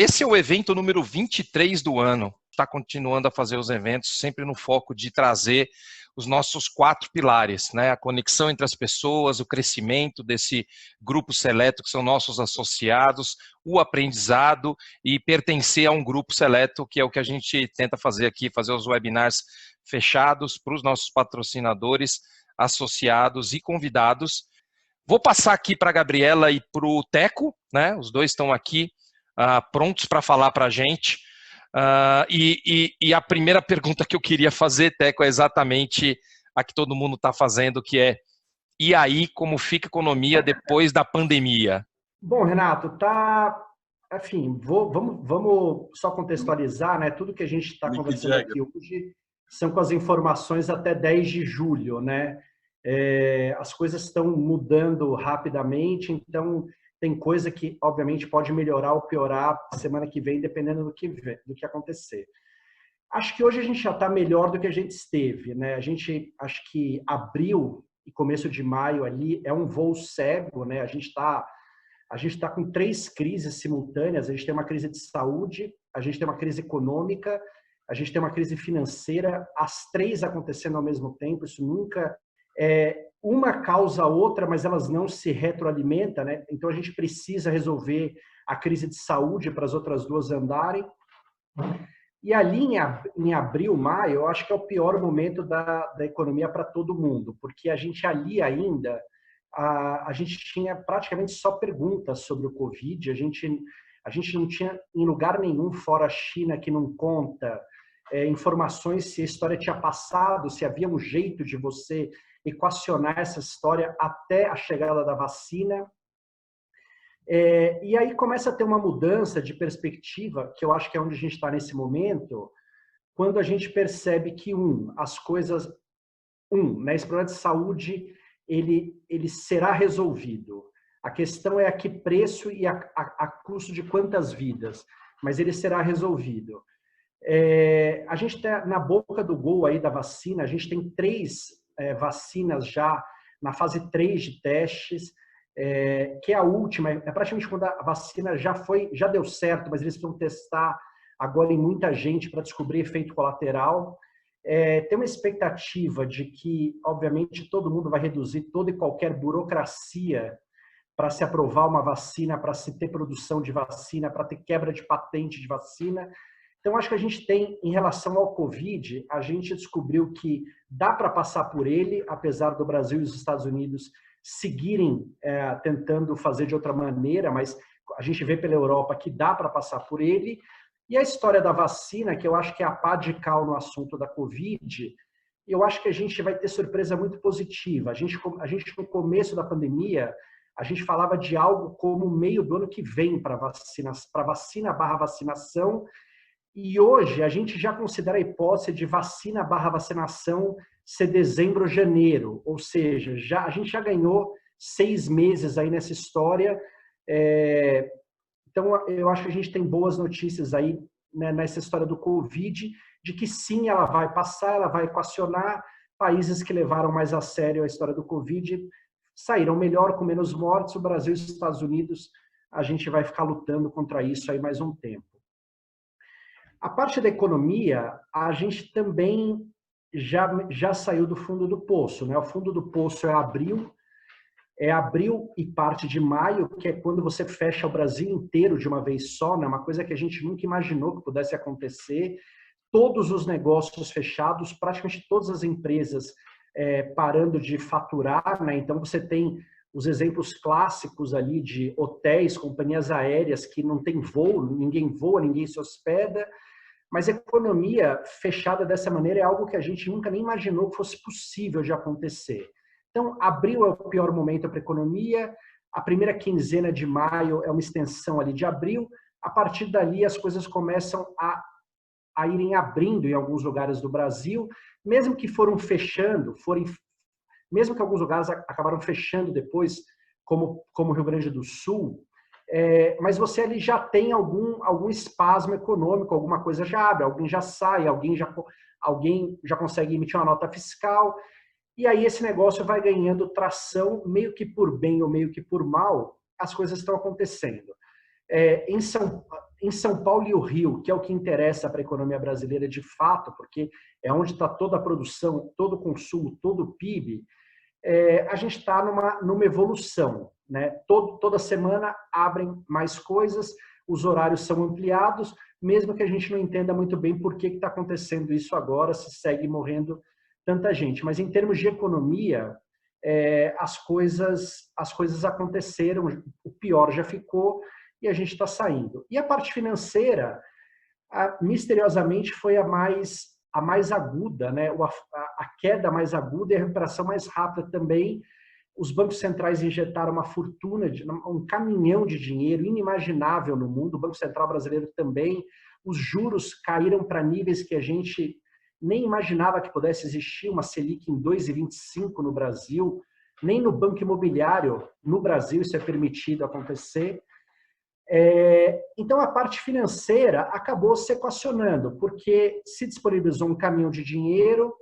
Esse é o evento número 23 do ano. Está continuando a fazer os eventos, sempre no foco de trazer os nossos 4 pilares, né? A conexão entre as pessoas, o crescimento desse grupo seleto, que são nossos associados, o aprendizado e pertencer a um grupo seleto, que é o que a gente tenta fazer aqui, fazer os webinars fechados para os nossos patrocinadores, associados e convidados. Vou passar aqui para a Gabriela e para o Teco, né? Os dois estão aqui prontos para falar para a gente. E a primeira pergunta que eu queria fazer, Teco, é exatamente a que todo mundo está fazendo, que é: e aí, como fica a economia depois da pandemia? Bom, Renato, enfim, vamos só contextualizar, né? Tudo que a gente está conversando aqui hoje são com as informações até 10 de julho, né? As coisas estão mudando rapidamente, então tem coisa que, obviamente, pode melhorar ou piorar semana que vem, dependendo do que acontecer. Acho que hoje a gente já está melhor do que a gente esteve, né? Acho que abril e começo de maio ali é um voo cego, né? A gente está com 3 crises simultâneas. A gente tem uma crise de saúde, a gente tem uma crise econômica, a gente tem uma crise financeira, as 3 acontecendo ao mesmo tempo. Isso nunca uma causa a outra, mas elas não se retroalimentam, né? Então a gente precisa resolver a crise de saúde para as outras 2 andarem. E ali em abril, maio, eu acho que é o pior momento da economia para todo mundo, porque a gente ali ainda a gente tinha praticamente só perguntas sobre o Covid. A gente não tinha em lugar nenhum, fora a China, que não conta informações se a história tinha passado, se havia um jeito de você equacionar essa história até a chegada da vacina. E aí começa a ter uma mudança de perspectiva, que eu acho que é onde a gente está nesse momento, quando a gente percebe que, as coisas... né, esse problema de saúde, ele será resolvido. A questão é a que preço e a custo de quantas vidas, mas ele será resolvido. A gente está na boca do gol aí da vacina. A gente tem 3 vacinas já na fase 3 de testes, que é a última, praticamente quando a vacina já deu certo, mas eles precisam testar agora em muita gente para descobrir efeito colateral. Tem uma expectativa de que, obviamente, todo mundo vai reduzir toda e qualquer burocracia para se aprovar uma vacina, para se ter produção de vacina, para ter quebra de patente de vacina. Então, acho que a gente tem, em relação ao Covid, a gente descobriu que dá para passar por ele, apesar do Brasil e os Estados Unidos seguirem tentando fazer de outra maneira, mas a gente vê pela Europa que dá para passar por ele. E a história da vacina, que eu acho que é a pá de cal no assunto da Covid, eu acho que a gente vai ter surpresa muito positiva. A gente no começo da pandemia, a gente falava de algo como meio do ano que vem para vacina/vacinação, e hoje a gente já considera a hipótese de vacina/vacinação ser dezembro, janeiro, ou seja, a gente já ganhou 6 meses aí nessa história. Então, eu acho que a gente tem boas notícias aí, né, nessa história do Covid, de que sim, ela vai passar, ela vai equacionar. Países que levaram mais a sério a história do Covid saíram melhor, com menos mortes. O Brasil e os Estados Unidos, a gente vai ficar lutando contra isso aí mais um tempo. A parte da economia, a gente também já saiu do fundo do poço, né? O fundo do poço é abril e parte de maio, que é quando você fecha o Brasil inteiro de uma vez só, né? Uma coisa que a gente nunca imaginou que pudesse acontecer. Todos os negócios fechados, praticamente todas as empresas parando de faturar, né? Então você tem os exemplos clássicos ali de hotéis, companhias aéreas que não tem voo, ninguém voa, ninguém se hospeda. Mas a economia fechada dessa maneira é algo que a gente nunca nem imaginou que fosse possível de acontecer. Então, abril é o pior momento para a economia, a primeira quinzena de maio é uma extensão ali de abril. A partir dali, as coisas começam a irem abrindo em alguns lugares do Brasil, mesmo que mesmo que alguns lugares acabaram fechando depois, como o Rio Grande do Sul, mas você ali já tem algum espasmo econômico, alguma coisa já abre, alguém já sai, alguém já consegue emitir uma nota fiscal, e aí esse negócio vai ganhando tração, meio que por bem ou meio que por mal, as coisas estão acontecendo. em São Paulo e o Rio, que é o que interessa para a economia brasileira de fato, porque é onde está toda a produção, todo o consumo, todo o PIB, a gente está numa evolução, né? Toda semana abrem mais coisas, os horários são ampliados, mesmo que a gente não entenda muito bem por que está acontecendo isso agora, se segue morrendo tanta gente. Mas em termos de economia, as coisas aconteceram, o pior já ficou e a gente está saindo. E a parte financeira, misteriosamente, foi a mais aguda, né? A queda mais aguda e a recuperação mais rápida também. Os bancos centrais injetaram uma fortuna, um caminhão de dinheiro inimaginável no mundo, o Banco Central brasileiro também. Os juros caíram para níveis que a gente nem imaginava que pudesse existir, uma Selic em 2,25 no Brasil, nem no banco imobiliário no Brasil isso é permitido acontecer. Então, a parte financeira acabou se equacionando, porque se disponibilizou um caminhão de dinheiro,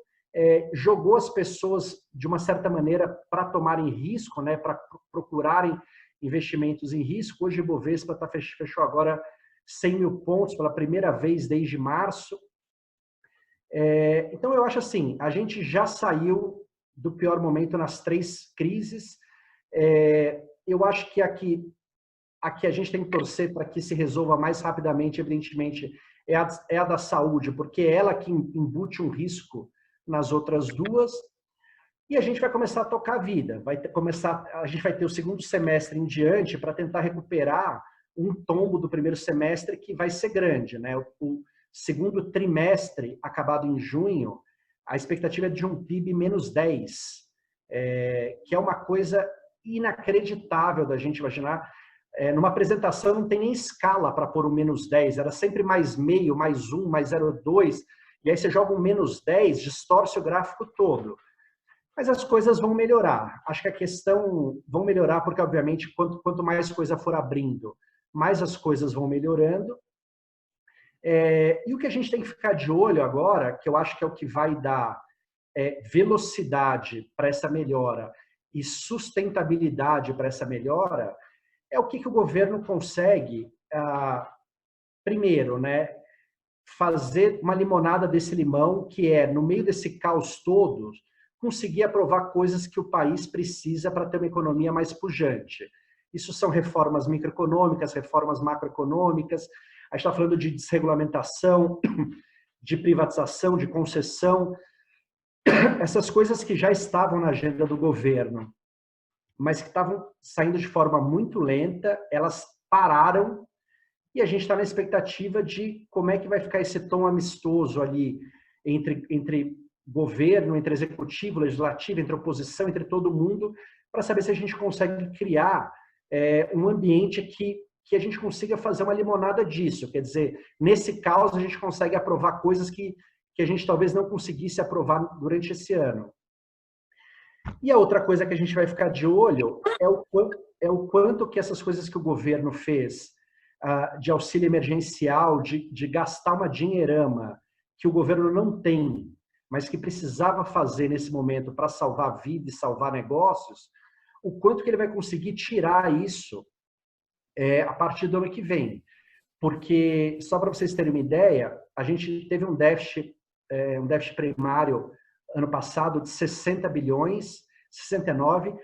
jogou as pessoas, de uma certa maneira, para tomarem risco, né, para procurarem investimentos em risco. Hoje, o Ibovespa fechou agora 100 mil pontos pela primeira vez desde março. Então, eu acho assim, a gente já saiu do pior momento nas 3 crises. Eu acho que aqui a gente tem que torcer para que se resolva mais rapidamente, evidentemente, é a da saúde, porque é ela que embute um risco nas outras duas, e a gente vai começar a tocar a vida. A gente vai ter o segundo semestre em diante para tentar recuperar um tombo do primeiro semestre que vai ser grande, né? O segundo trimestre, acabado em junho, a expectativa é de um PIB menos 10, que é uma coisa inacreditável da gente imaginar. Numa apresentação não tem nem escala para pôr um menos 10, era sempre mais meio, mais 1, mais 0,2, e aí você joga um menos 10, distorce o gráfico todo. Mas as coisas vão melhorar. Acho que a questão vão melhorar porque, obviamente, quanto mais coisa for abrindo, mais as coisas vão melhorando. E o que a gente tem que ficar de olho agora, que eu acho que é o que vai dar velocidade para essa melhora e sustentabilidade para essa melhora, é o que o governo consegue, primeiro, né, fazer uma limonada desse limão, que é, no meio desse caos todo, conseguir aprovar coisas que o país precisa para ter uma economia mais pujante. Isso são reformas microeconômicas, reformas macroeconômicas, a gente está falando de desregulamentação, de privatização, de concessão, essas coisas que já estavam na agenda do governo, mas que estavam saindo de forma muito lenta, elas pararam e a gente está na expectativa de como é que vai ficar esse tom amistoso ali entre governo, entre executivo, legislativo, entre oposição, entre todo mundo, para saber se a gente consegue criar um ambiente que a gente consiga fazer uma limonada disso. Quer dizer, nesse caos a gente consegue aprovar coisas que a gente talvez não conseguisse aprovar durante esse ano. E a outra coisa que a gente vai ficar de olho é o quanto que essas coisas que o governo fez, de auxílio emergencial, de gastar uma dinheirama que o governo não tem, mas que precisava fazer nesse momento para salvar vida e salvar negócios, o quanto que ele vai conseguir tirar isso a partir do ano que vem. Porque, só para vocês terem uma ideia, a gente teve um déficit primário ano passado de 60 bilhões, 69.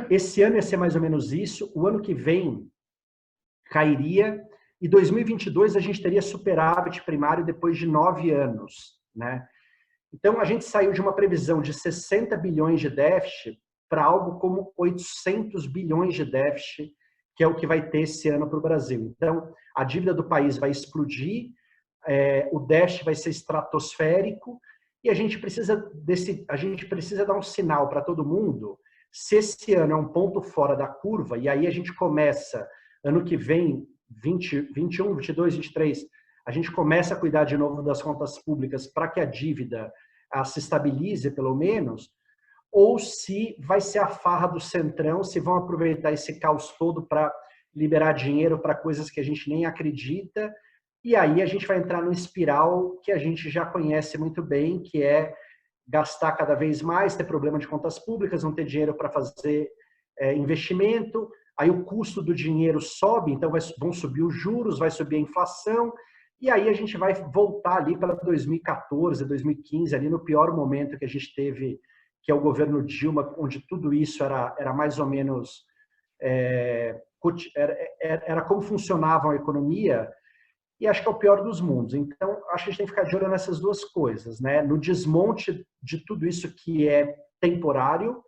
Esse ano ia ser mais ou menos isso. O ano que vem cairia. E 2022 a gente teria superávit primário depois de 9 anos, né? Então, a gente saiu de uma previsão de 60 bilhões de déficit para algo como 800 bilhões de déficit, que é o que vai ter esse ano para o Brasil. Então, a dívida do país vai explodir, o déficit vai ser estratosférico, e a gente precisa dar um sinal para todo mundo, se esse ano é um ponto fora da curva, e aí a gente começa, ano que vem, 21, 22, 23, a gente começa a cuidar de novo das contas públicas para que a dívida se estabilize, pelo menos, ou se vai ser a farra do Centrão, se vão aproveitar esse caos todo para liberar dinheiro para coisas que a gente nem acredita, e aí a gente vai entrar numa espiral que a gente já conhece muito bem, que é gastar cada vez mais, ter problema de contas públicas, não ter dinheiro para fazer investimento, aí o custo do dinheiro sobe, então vão subir os juros, vai subir a inflação, e aí a gente vai voltar ali para 2014, 2015, ali no pior momento que a gente teve, que é o governo Dilma, onde tudo isso era mais ou menos... era como funcionava a economia, e acho que é o pior dos mundos. Então, acho que a gente tem que ficar de olho nessas duas coisas, né? No desmonte de tudo isso que é temporário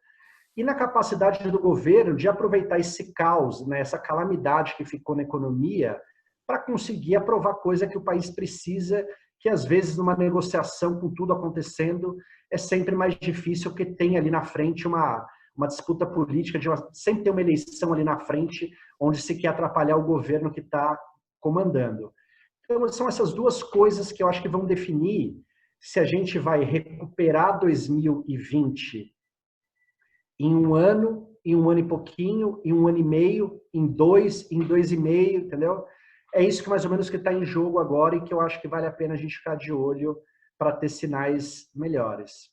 e na capacidade do governo de aproveitar esse caos, né, essa calamidade que ficou na economia, para conseguir aprovar coisa que o país precisa, que às vezes numa negociação com tudo acontecendo é sempre mais difícil, porque tem ali na frente uma disputa política, sempre tem uma eleição ali na frente, onde se quer atrapalhar o governo que está comandando. Então, são essas duas coisas que eu acho que vão definir se a gente vai recuperar 2020 em um ano e pouquinho, em um ano e meio, em dois e meio, entendeu? É isso que mais ou menos que está em jogo agora e que eu acho que vale a pena a gente ficar de olho para ter sinais melhores.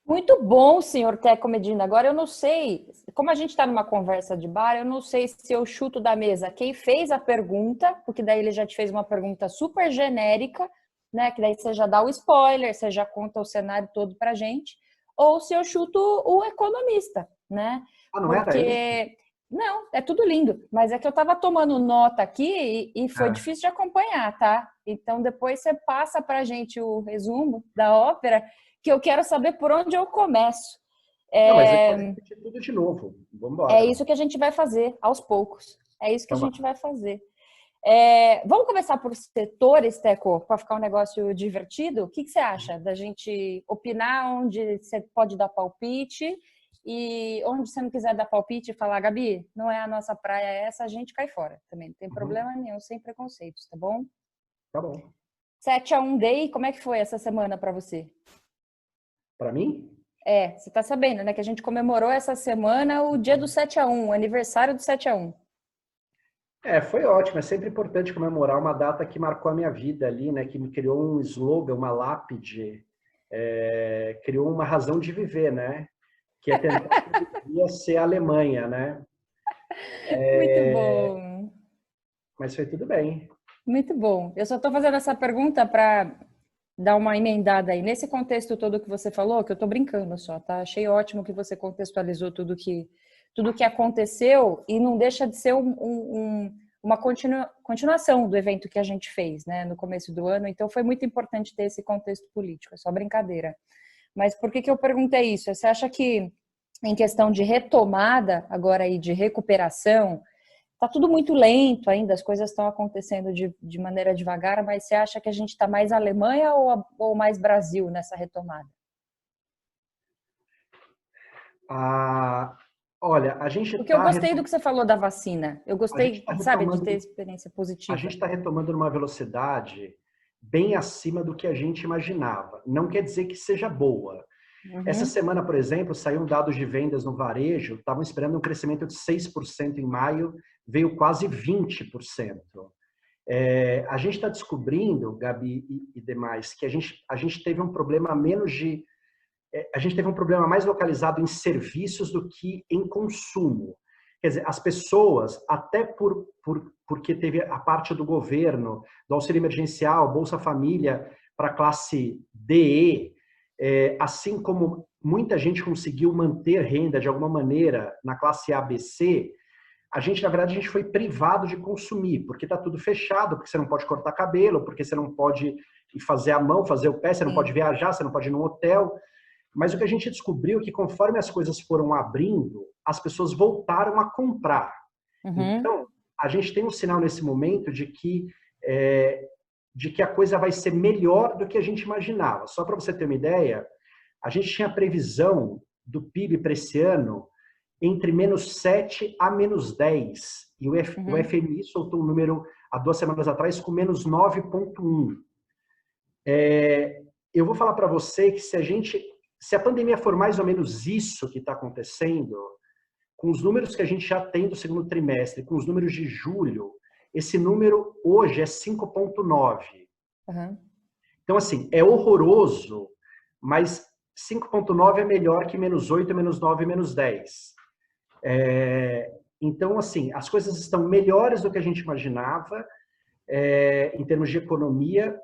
Muito bom, senhor Teco Medina. Agora eu não sei, como a gente está numa conversa de bar, eu não sei se eu chuto da mesa quem fez a pergunta, porque daí ele já te fez uma pergunta super genérica, né? Que daí você já dá o spoiler, você já conta o cenário todo pra gente, ou se eu chuto o economista, né? Ah, não era ele? Não, é tudo lindo, mas é que eu estava tomando nota aqui e foi difícil de acompanhar, tá? Então depois você passa pra gente o resumo da ópera, que eu quero saber por onde eu começo. Não, mas ele pode repetir tudo de novo. Vamos embora. É isso que a gente vai fazer, aos poucos. É isso que a gente vai fazer. Vamos começar por setores, Teco, para ficar um negócio divertido? O que você acha da gente opinar onde você pode dar palpite e onde você não quiser dar palpite e falar, Gabi, não é a nossa praia essa, a gente cai fora também. Não tem problema nenhum, sem preconceitos, tá bom? Tá bom. 7-1 Day, como é que foi essa semana para você? Para mim? Você tá sabendo, né? Que a gente comemorou essa semana o dia do 7-1, o aniversário do 7-1. Foi ótimo. É sempre importante comemorar uma data que marcou a minha vida ali, né? Que me criou um slogan, uma lápide, criou uma razão de viver, né? Que é tentar ser a Alemanha, né? Muito bom. Mas foi tudo bem. Muito bom. Eu só estou fazendo essa pergunta para dar uma emendada aí. Nesse contexto todo que você falou, que eu estou brincando só, tá? Achei ótimo que você contextualizou tudo que aconteceu e não deixa de ser uma continuação do evento que a gente fez, né, no começo do ano. Então, foi muito importante ter esse contexto político. É só brincadeira. Mas por que eu perguntei isso? Você acha que, em questão de retomada, agora aí, de recuperação, tá tudo muito lento ainda, as coisas estão acontecendo de maneira devagar, mas você acha que a gente está mais Alemanha ou mais Brasil nessa retomada? Olha, a gente Porque eu gostei do que você falou da vacina. Eu gostei, sabe, de ter experiência positiva. A gente está retomando numa velocidade bem acima do que a gente imaginava. Não quer dizer que seja boa. Essa semana, por exemplo, saíram dados de vendas no varejo, estavam esperando um crescimento de 6% em maio, veio quase 20%. A gente está descobrindo, Gabi e demais, que a gente teve um problema a gente teve um problema mais localizado em serviços do que em consumo. Quer dizer, as pessoas, até porque teve a parte do governo, do auxílio emergencial, Bolsa Família para a classe DE, assim como muita gente conseguiu manter renda de alguma maneira na classe ABC, na verdade, a gente foi privado de consumir, porque está tudo fechado, porque você não pode cortar cabelo, porque você não pode ir fazer a mão, fazer o pé, você não pode viajar, você não pode ir num hotel. Mas o que a gente descobriu é que conforme as coisas foram abrindo, as pessoas voltaram a comprar. Então, a gente tem um sinal nesse momento de que a coisa vai ser melhor do que a gente imaginava. Só para você ter uma ideia, a gente tinha previsão do PIB para esse ano entre -7 a -10. E o FMI soltou um número há 2 semanas atrás com -9,1. Eu vou falar para você que se a pandemia for mais ou menos isso que está acontecendo, com os números que a gente já tem do segundo trimestre, com os números de julho, esse número hoje é 5,9. Então, assim, é horroroso, mas 5,9 é melhor que -8, -9 e -10. Então, assim, as coisas estão melhores do que a gente imaginava, em termos de economia,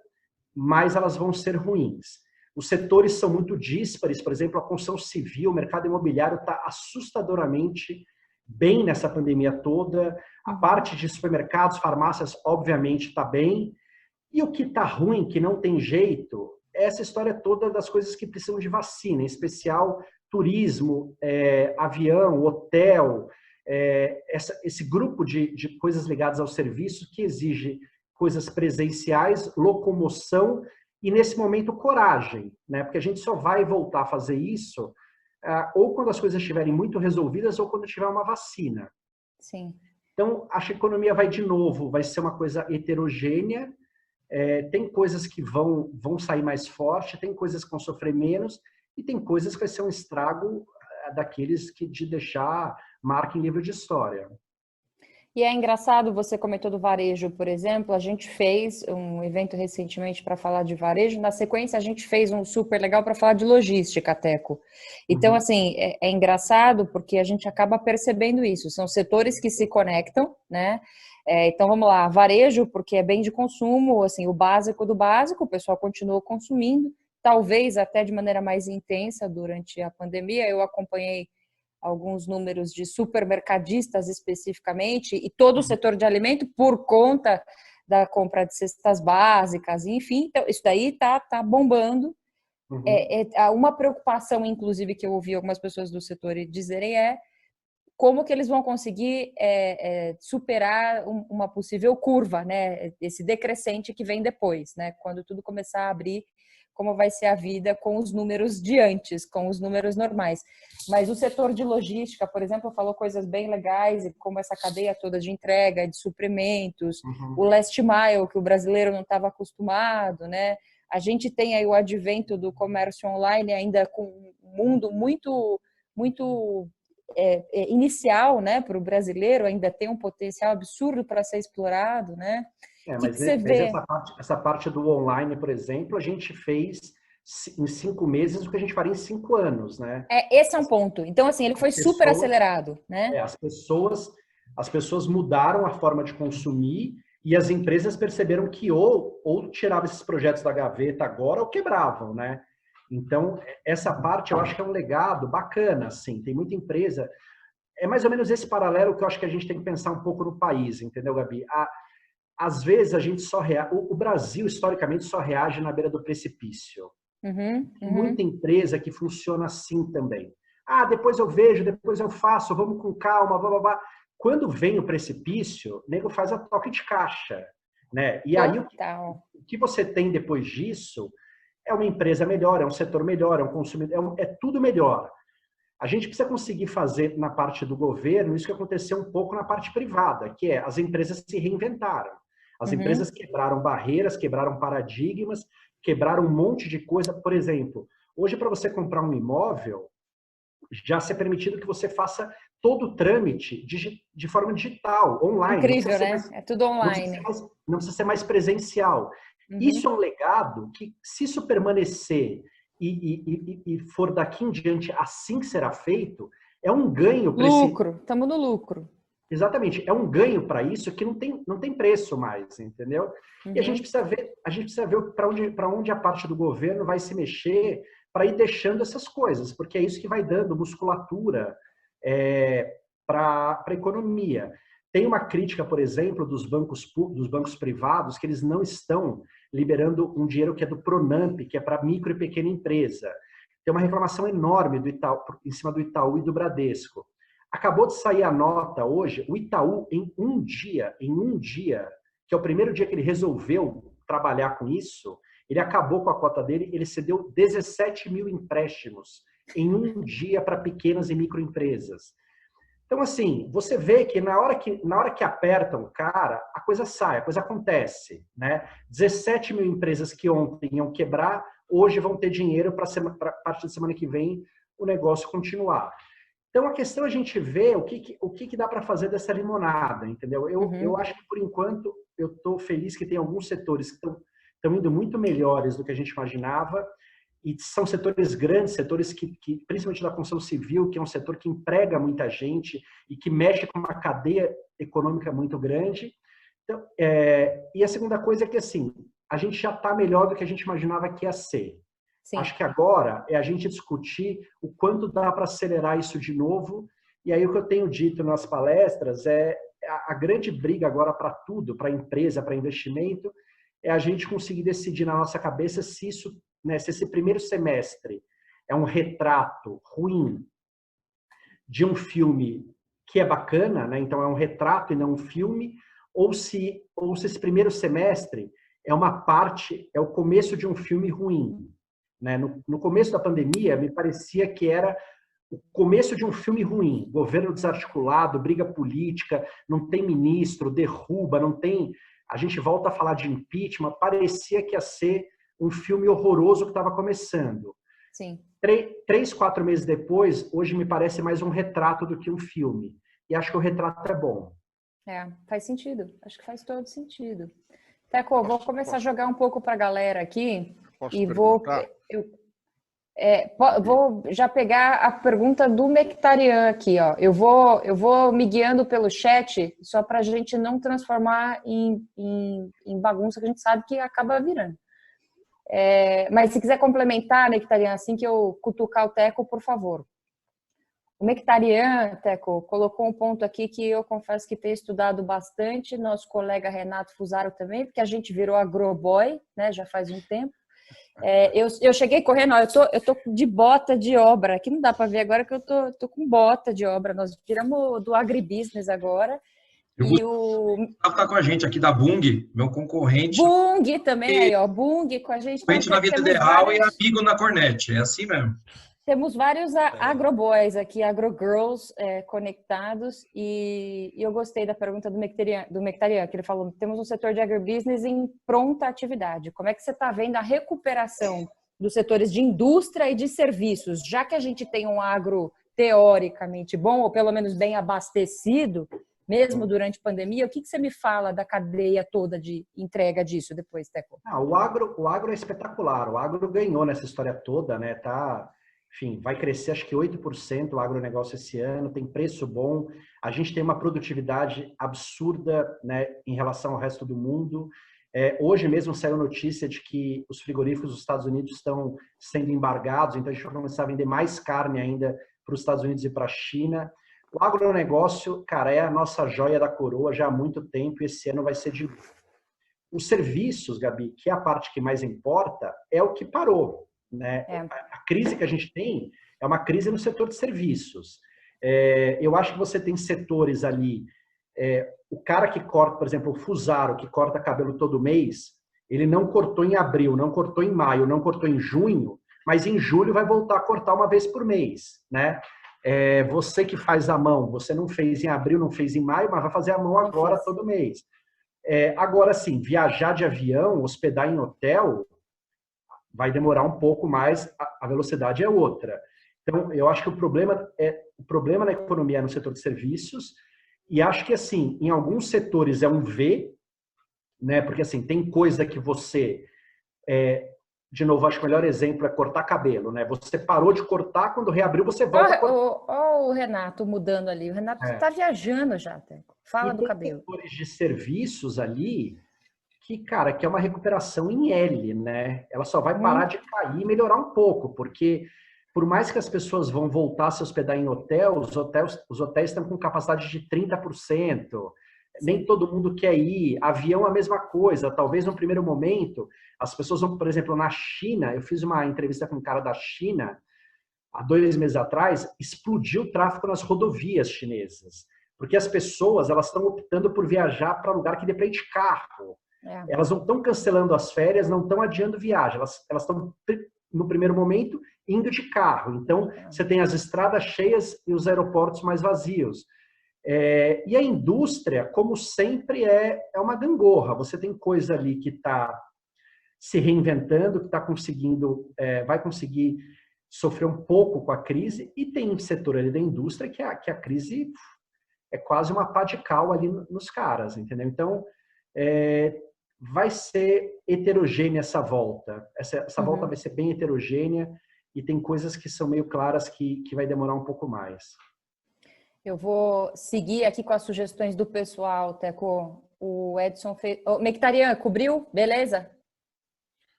mas elas vão ser ruins. Os setores são muito díspares, por exemplo, a construção civil, o mercado imobiliário está assustadoramente bem nessa pandemia toda, a parte de supermercados, farmácias, obviamente, está bem, e o que está ruim, que não tem jeito, é essa história toda das coisas que precisam de vacina, em especial turismo, avião, hotel, esse grupo de coisas ligadas ao serviço que exige coisas presenciais, locomoção e, nesse momento, coragem, né? Porque a gente só vai voltar a fazer isso ou quando as coisas estiverem muito resolvidas ou quando tiver uma vacina. Sim. Então, acho que a economia vai de novo, vai ser uma coisa heterogênea, tem coisas que vão sair mais forte, tem coisas que vão sofrer menos e tem coisas que vai ser um estrago daqueles que de deixar marca em livro de história. E é engraçado, você comentou do varejo, por exemplo, a gente fez um evento recentemente para falar de varejo, na sequência a gente fez um super legal para falar de logística, Teco. Então, assim, é engraçado porque a gente acaba percebendo isso, são setores que se conectam, né? Então, vamos lá, varejo, porque é bem de consumo, assim, o básico do básico, o pessoal continuou consumindo, talvez até de maneira mais intensa durante a pandemia, eu acompanhei alguns números de supermercadistas especificamente, e todo o setor de alimento por conta da compra de cestas básicas, enfim, então isso daí tá bombando. Uma preocupação, inclusive, que eu ouvi algumas pessoas do setor dizerem como que eles vão conseguir superar uma possível curva, né? Esse decrescente que vem depois, né? Quando tudo começar a abrir, como vai ser a vida com os números de antes, com os números normais. Mas o setor de logística, por exemplo, falou coisas bem legais, como essa cadeia toda de entrega, de suprimentos, o last mile, que o brasileiro não estava acostumado, né? A gente tem aí o advento do comércio online ainda com um mundo muito inicial, né, para o brasileiro, ainda tem um potencial absurdo para ser explorado, né? Mas você vê? Essa parte do online, por exemplo, a gente fez em 5 meses o que a gente faria em 5 anos, né? Esse é um ponto. Então, assim, ele foi super acelerado, né? As pessoas mudaram a forma de consumir e as empresas perceberam que ou tiravam esses projetos da gaveta agora ou quebravam, né? Então, essa parte eu acho que é um legado bacana, assim. Tem muita empresa. É mais ou menos esse paralelo que eu acho que a gente tem que pensar um pouco no país, entendeu, Gabi? Às vezes a gente só o Brasil historicamente só reage na beira do precipício. Muita empresa que funciona assim também. Depois eu vejo, depois eu faço, vamos com calma, blá, blá, blá. Quando vem o precipício, o nego faz a toque de caixa, né? E aí o que você tem depois disso é uma empresa melhor, é um setor melhor, é um consumidor, é tudo melhor. A gente precisa conseguir fazer na parte do governo isso que aconteceu um pouco na parte privada, que é as empresas se reinventaram. As empresas quebraram barreiras, quebraram paradigmas, quebraram um monte de coisa. Por exemplo, hoje para você comprar um imóvel, já se é permitido que você faça todo o trâmite de forma digital, online. Incrível, né? É tudo online. Não precisa ser mais presencial. Isso é um legado que, se isso permanecer e for daqui em diante assim que será feito, é um ganho. Lucro, estamos no lucro. Exatamente, é um ganho para isso que não tem preço mais, entendeu? E a gente precisa ver para onde a parte do governo vai se mexer para ir deixando essas coisas, porque é isso que vai dando musculatura para a economia. Tem uma crítica, por exemplo, dos bancos privados, que eles não estão liberando um dinheiro que é do Pronamp, que é para micro e pequena empresa. Tem uma reclamação enorme do Itaú, em cima do Itaú e do Bradesco. Acabou de sair a nota hoje, o Itaú, em um dia, que é o primeiro dia que ele resolveu trabalhar com isso, ele acabou com a cota dele, ele cedeu 17 mil empréstimos em um dia para pequenas e microempresas. Então, assim, você vê que na hora que apertam o cara, a coisa sai, a coisa acontece, né? 17 mil empresas que ontem iam quebrar, hoje vão ter dinheiro para a partir da semana que vem o negócio continuar. Então, a questão é a gente ver o que dá para fazer dessa limonada, entendeu? Eu acho que, por enquanto, eu estou feliz que tem alguns setores que estão indo muito melhores do que a gente imaginava. e são setores grandes, setores que, principalmente da construção civil, que é um setor que emprega muita gente e que mexe com uma cadeia econômica muito grande. Então, e a segunda coisa é que, assim, a gente já está melhor do que a gente imaginava que ia ser. Sim. Acho que agora é a gente discutir o quanto dá para acelerar isso de novo. E aí o que eu tenho dito nas palestras é a grande briga agora para tudo, para empresa, para investimento, é a gente conseguir decidir na nossa cabeça se isso, né, se esse primeiro semestre é um retrato ruim de um filme que é bacana, né? Então é um retrato e não um filme, ou se esse primeiro semestre é uma parte, é o começo de um filme ruim. Né? No começo da pandemia, me parecia que era o começo de um filme ruim. Governo desarticulado, briga política, não tem ministro, derruba, não tem... A gente volta a falar de impeachment, parecia que ia ser um filme horroroso que estava começando. Sim. 3, 4 meses depois, hoje me parece mais um retrato do que um filme. E acho que o retrato é bom. Faz sentido. Acho que faz todo sentido. Teco, vou começar a jogar um pouco para a galera aqui. E vou já pegar a pergunta do Nectarian aqui, ó. Eu vou me guiando pelo chat só para a gente não transformar em bagunça que a gente sabe que acaba virando. Mas se quiser complementar, Nectarian, assim que eu cutucar o Teco, por favor. O Nectarian, Teco, colocou um ponto aqui que eu confesso que tenho estudado bastante, nosso colega Renato Fusaro também, porque a gente virou agroboy, né, já faz um tempo. Eu cheguei correndo, ó, eu tô de bota de obra, aqui não dá para ver agora que eu tô com bota de obra, nós viramos do agribusiness agora. E o tá com a gente aqui da Bung, meu concorrente. Bung também, aí, ó, Bung com a gente. Concorrente na vida ideal vários... e amigo na Cornet, é assim mesmo. Temos vários agroboys aqui, agrogirls conectados, e eu gostei da pergunta do Nectarian, que ele falou, temos um setor de agribusiness em pronta atividade. Como é que você está vendo a recuperação dos setores de indústria e de serviços? Já que a gente tem um agro teoricamente bom, ou pelo menos bem abastecido, mesmo durante a pandemia, o que você me fala da cadeia toda de entrega disso depois, Teco? O agro é espetacular, o agro ganhou nessa história toda, né? Enfim, vai crescer acho que 8% o agronegócio esse ano, tem preço bom, a gente tem uma produtividade absurda, né, em relação ao resto do mundo. Hoje mesmo saiu notícia de que os frigoríficos dos Estados Unidos estão sendo embargados, então a gente vai começar a vender mais carne ainda para os Estados Unidos e para a China. O agronegócio, cara, é a nossa joia da coroa já há muito tempo e esse ano vai ser de novo. Os serviços, Gabi, que é a parte que mais importa, é o que parou. Né? A crise que a gente tem é uma crise no setor de serviços. Eu acho que você tem setores ali, o cara que corta, por exemplo, o Fusaro, que corta cabelo todo mês, ele não cortou em abril, não cortou em maio, não cortou em junho, mas em julho vai voltar a cortar uma vez por mês. Né? Você que faz a mão, você não fez em abril, não fez em maio, mas vai fazer a mão agora todo mês. Agora sim, viajar de avião, hospedar em hotel, vai demorar um pouco mais, a velocidade é outra. Então, eu acho que o problema na economia é no setor de serviços, e acho que, assim, em alguns setores é um V, né? Porque, assim, tem coisa que você... de novo, acho que o melhor exemplo é cortar cabelo, né? Você parou de cortar, quando reabriu, você volta a cortar. Olha o Renato mudando ali. O Renato está viajando já, Teco. Fala do cabelo. Tem setores de serviços ali... cara, que é uma recuperação em L, né? Ela só vai parar de cair e melhorar um pouco, porque por mais que as pessoas vão voltar a se hospedar em hotel, os hotéis estão com capacidade de 30%, nem todo mundo quer ir, avião a mesma coisa, talvez no primeiro momento, as pessoas vão, por exemplo, na China, eu fiz uma entrevista com um cara da China, há 2 meses atrás, explodiu o tráfego nas rodovias chinesas, porque as pessoas, elas estão optando por viajar para lugar que dê para ir de carro. Elas não estão cancelando as férias, não estão adiando viagem, elas estão, no primeiro momento, indo de carro. Então, você tem as estradas cheias e os aeroportos mais vazios. E a indústria, como sempre, é uma gangorra. Você tem coisa ali que está se reinventando, que está conseguindo, vai conseguir sofrer um pouco com a crise, e tem setor ali da indústria que a crise é quase uma pá de cal ali nos caras, entendeu? Então, vai ser heterogênea essa volta. Essa volta vai ser bem heterogênea e tem coisas que são meio claras que vai demorar um pouco mais. Eu vou seguir aqui com as sugestões do pessoal, Teco. O Edson fez... Nectarian, cobriu? Beleza?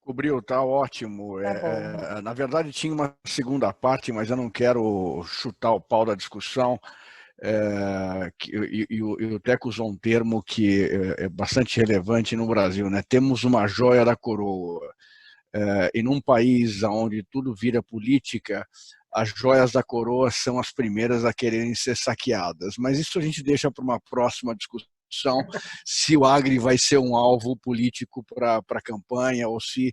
Cobriu, tá ótimo. Tá na verdade, tinha uma segunda parte, mas eu não quero chutar o pau da discussão. E o Teco usou um termo que é bastante relevante no Brasil, né? Temos uma joia da coroa. E num país onde tudo vira política, as joias da coroa são as primeiras a quererem ser saqueadas. Mas isso a gente deixa para uma próxima discussão, se o agri vai ser um alvo político para a campanha ou se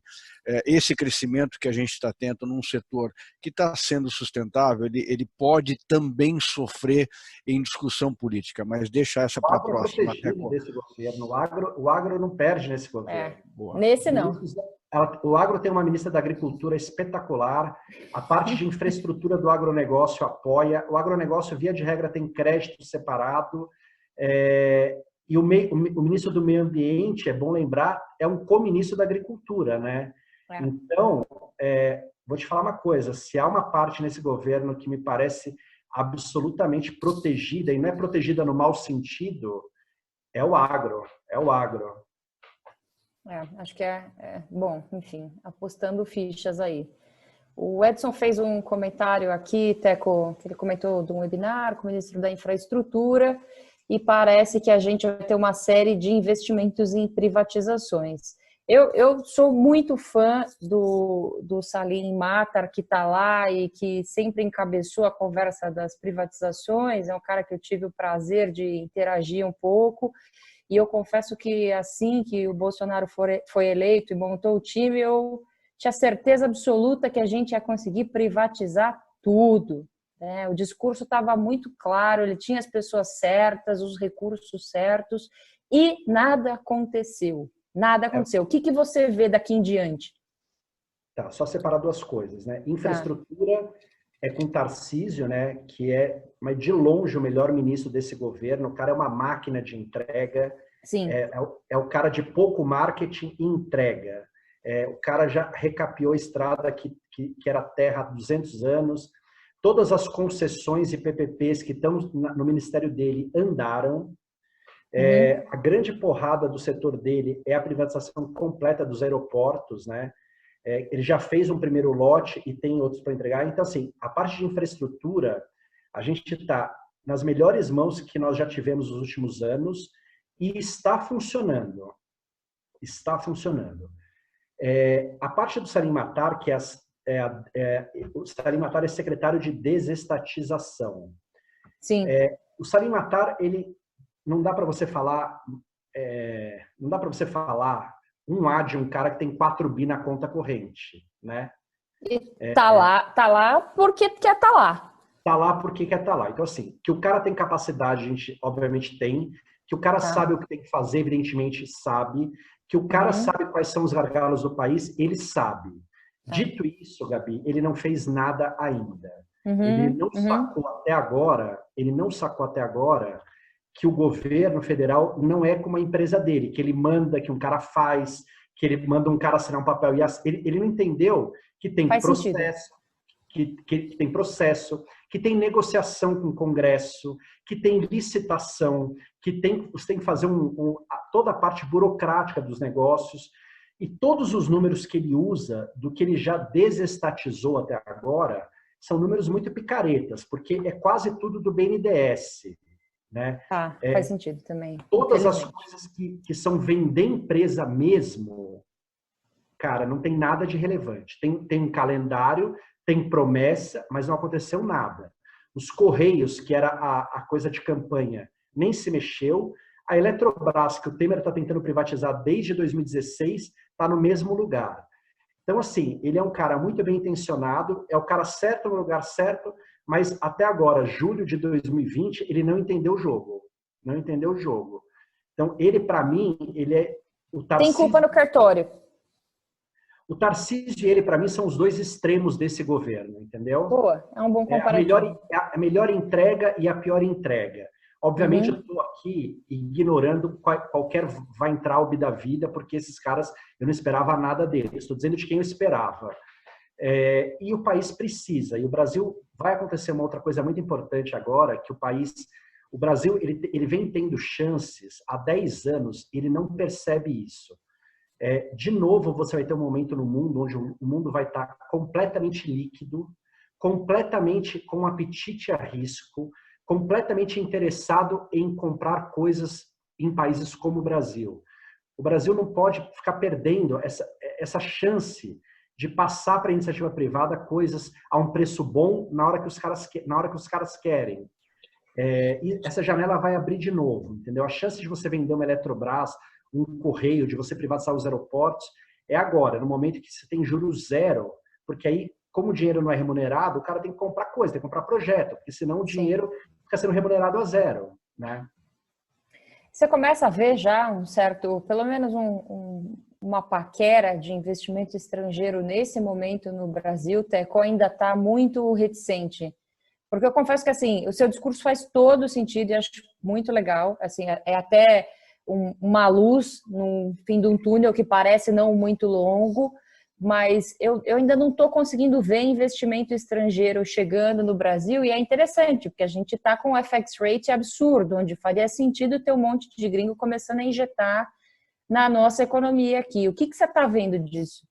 esse crescimento que a gente está tendo num setor que está sendo sustentável, ele pode também sofrer em discussão política, mas deixa essa para a próxima. Desse governo. O agro não perde nesse governo. Nesse não. O agro tem uma ministra da Agricultura espetacular, a parte de infraestrutura do agronegócio apoia, o agronegócio, via de regra, tem crédito separado, e o ministro do Meio Ambiente, é bom lembrar, é um co-ministro da Agricultura, né? Então, vou te falar uma coisa, se há uma parte nesse governo que me parece absolutamente protegida, e não é protegida no mau sentido, é o agro. Acho que bom, enfim, apostando fichas aí. O Edson fez um comentário aqui, Teco, que ele comentou de um webinar com o ministro da Infraestrutura, e parece que a gente vai ter uma série de investimentos em privatizações. Eu sou muito fã do Salim Matar, que está lá e que sempre encabeçou a conversa das privatizações. É um cara que eu tive o prazer de interagir um pouco. E eu confesso que assim que o Bolsonaro foi eleito e montou o time, eu tinha certeza absoluta que a gente ia conseguir privatizar tudo. O discurso estava muito claro, ele tinha as pessoas certas, os recursos certos, e nada aconteceu. Nada aconteceu. O que você vê daqui em diante? Tá, só separar duas coisas, né? Infraestrutura é com Tarcísio, né? Que é, mas de longe, o melhor ministro desse governo. O cara é uma máquina de entrega. Sim. É o cara de pouco marketing e entrega. O cara já recapeou a estrada que era terra há 200 anos. Todas as concessões e PPPs que estão no ministério dele andaram. A grande porrada do setor dele é a privatização completa dos aeroportos, né? Ele já fez um primeiro lote e tem outros para entregar. Então, assim, a parte de infraestrutura, a gente está nas melhores mãos que nós já tivemos nos últimos anos e está funcionando. Está funcionando. A parte do Salim Matar, que o Salim Matar é secretário de desestatização. Sim. O Salim Matar, ele não dá para você falar, de um cara que tem 4 bi na conta corrente, né? Tá lá porque quer tá lá. Tá lá porque quer tá lá. Então, assim, que o cara tem capacidade, a gente obviamente tem, que o cara sabe o que tem que fazer, evidentemente sabe, que o cara sabe quais são os gargalos do país, ele sabe. Dito isso, Gabi, ele não fez nada ainda. Ele não sacou até agora que o governo federal não é como a empresa dele, que ele manda, que um cara faz, que ele manda um cara assinar um papel. E ele não entendeu que tem processo, que tem processo, que tem negociação com o Congresso, que tem licitação, você tem que fazer toda a parte burocrática dos negócios. E todos os números que ele usa, do que ele já desestatizou até agora, são números muito picaretas, porque é quase tudo do BNDES. Né? Faz sentido também. Todas as coisas que são vender empresa mesmo, cara, não tem nada de relevante. Tem um calendário, tem promessa, mas não aconteceu nada. Os Correios, que era a coisa de campanha, nem se mexeu. A Eletrobras, que o Temer está tentando privatizar desde 2016, está no mesmo lugar. Então, assim, ele é um cara muito bem intencionado, é o cara certo no lugar certo, mas até agora, julho de 2020, ele não entendeu o jogo. Não entendeu o jogo. Então, ele, para mim, ele é o Tarcísio. Tem culpa no cartório. O Tarcísio e ele, para mim, são os dois extremos desse governo, entendeu? Boa, é um bom comparativo. A melhor entrega e a pior entrega. Obviamente, eu estou aqui ignorando qualquer Weintraub da vida, porque esses caras, eu não esperava nada deles. Estou dizendo de quem eu esperava. E o país precisa. E o Brasil, vai acontecer uma outra coisa muito importante agora, que o Brasil, ele vem tendo chances há 10 anos, ele não percebe isso. De novo, você vai ter um momento no mundo onde o mundo vai estar completamente líquido, completamente com apetite a risco, completamente interessado em comprar coisas em países como o Brasil. O Brasil não pode ficar perdendo essa chance de passar para a iniciativa privada coisas a um preço bom na hora que os caras querem. E essa janela vai abrir de novo, entendeu? A chance de você vender uma Eletrobras, um correio, de você privatizar os aeroportos, é agora, no momento que você tem juros zero, porque aí, como o dinheiro não é remunerado, o cara tem que comprar coisa, tem que comprar projeto, porque senão o dinheiro fica sendo remunerado a zero, né? Você começa a ver já um certo, pelo menos uma paquera de investimento estrangeiro nesse momento no Brasil. Teco ainda está muito reticente. Porque eu confesso que, assim, o seu discurso faz todo sentido e acho muito legal. Assim, é até uma luz no fim de um túnel que parece não muito longo, mas eu ainda não estou conseguindo ver investimento estrangeiro chegando no Brasil, e é interessante, porque a gente está com um FX rate absurdo, onde faria sentido ter um monte de gringo começando a injetar na nossa economia aqui. O que você está vendo disso?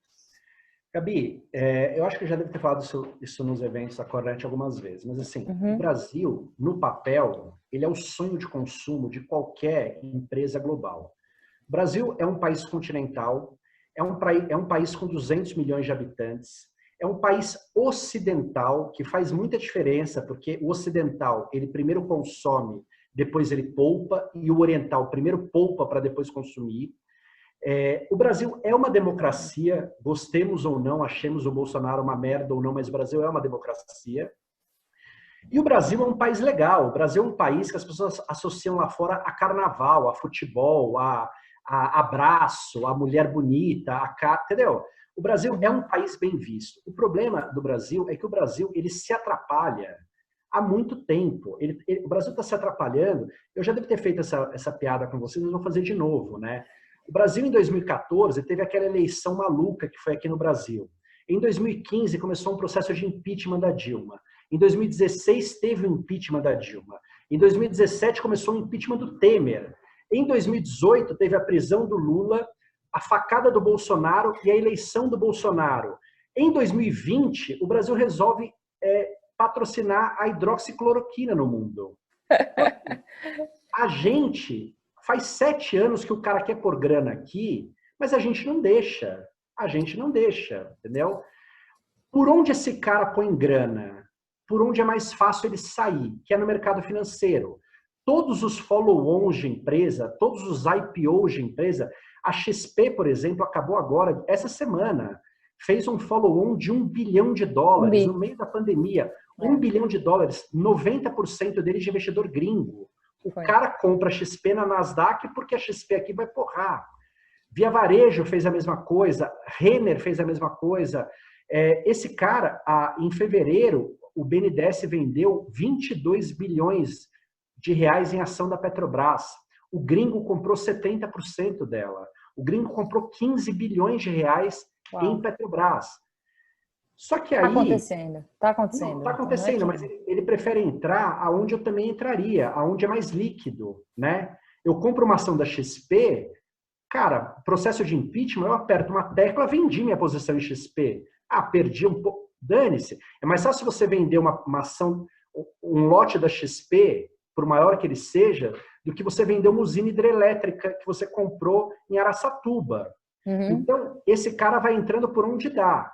Gabi, eu acho que eu já devo ter falado isso nos eventos da Cornet algumas vezes, mas assim, o Brasil, no papel, ele é o sonho de consumo de qualquer empresa global. O Brasil é um país continental, é um país com 200 milhões de habitantes, é um país ocidental, que faz muita diferença, porque o ocidental, ele primeiro consome, depois ele poupa, e o oriental primeiro poupa para depois consumir. O Brasil é uma democracia, gostemos ou não, achemos o Bolsonaro uma merda ou não, mas o Brasil é uma democracia. E o Brasil é um país legal. O Brasil é um país que as pessoas associam lá fora a carnaval, a futebol, a abraço, a mulher bonita, entendeu? O Brasil é um país bem visto. O problema do Brasil é que o Brasil ele se atrapalha há muito tempo. O Brasil está se atrapalhando. Eu já devo ter feito essa piada com vocês, mas vou fazer de novo, né? O Brasil, em 2014, teve aquela eleição maluca que foi aqui no Brasil. Em 2015, começou um processo de impeachment da Dilma. Em 2016, teve o impeachment da Dilma. Em 2017, começou o impeachment do Temer. Em 2018, teve a prisão do Lula, a facada do Bolsonaro e a eleição do Bolsonaro. Em 2020, o Brasil resolve patrocinar a hidroxicloroquina no mundo. A gente... Faz 7 anos que o cara quer pôr grana aqui, mas a gente não deixa. A gente não deixa, entendeu? Por onde esse cara põe grana? Por onde é mais fácil ele sair? Que é no mercado financeiro. Todos os follow-ons de empresa, todos os IPOs de empresa, a XP, por exemplo, acabou agora, essa semana, fez um follow-on de $1 bilhão no meio da pandemia. $1 bilhão, 90% dele de investidor gringo. O cara compra a XP na Nasdaq porque a XP aqui vai porrar. Via Varejo fez a mesma coisa, Renner fez a mesma coisa. Esse cara, em fevereiro, o BNDES vendeu 22 bilhões de reais em ação da Petrobras. O gringo comprou 70% dela. O gringo comprou 15 bilhões de reais em Petrobras. Só que aí... Está acontecendo. Está acontecendo, mas ele prefere entrar aonde eu também entraria, aonde é mais líquido, né? Eu compro uma ação da XP, cara, processo de impeachment, eu aperto uma tecla, vendi minha posição em XP. Perdi um pouco, dane-se. É mais fácil você vender uma ação, um lote da XP, por maior que ele seja, do que você vender uma usina hidrelétrica que você comprou em Araçatuba. Então, esse cara vai entrando por onde dá.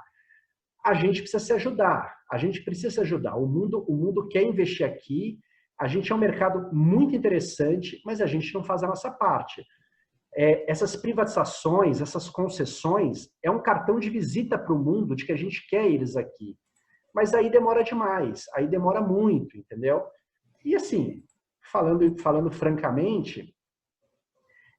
A gente precisa se ajudar. A gente precisa se ajudar. O mundo quer investir aqui. A gente é um mercado muito interessante, mas a gente não faz a nossa parte. Essas privatizações, essas concessões, é um cartão de visita para o mundo de que a gente quer eles aqui. Mas aí demora demais. Aí demora muito, entendeu? E assim, falando francamente,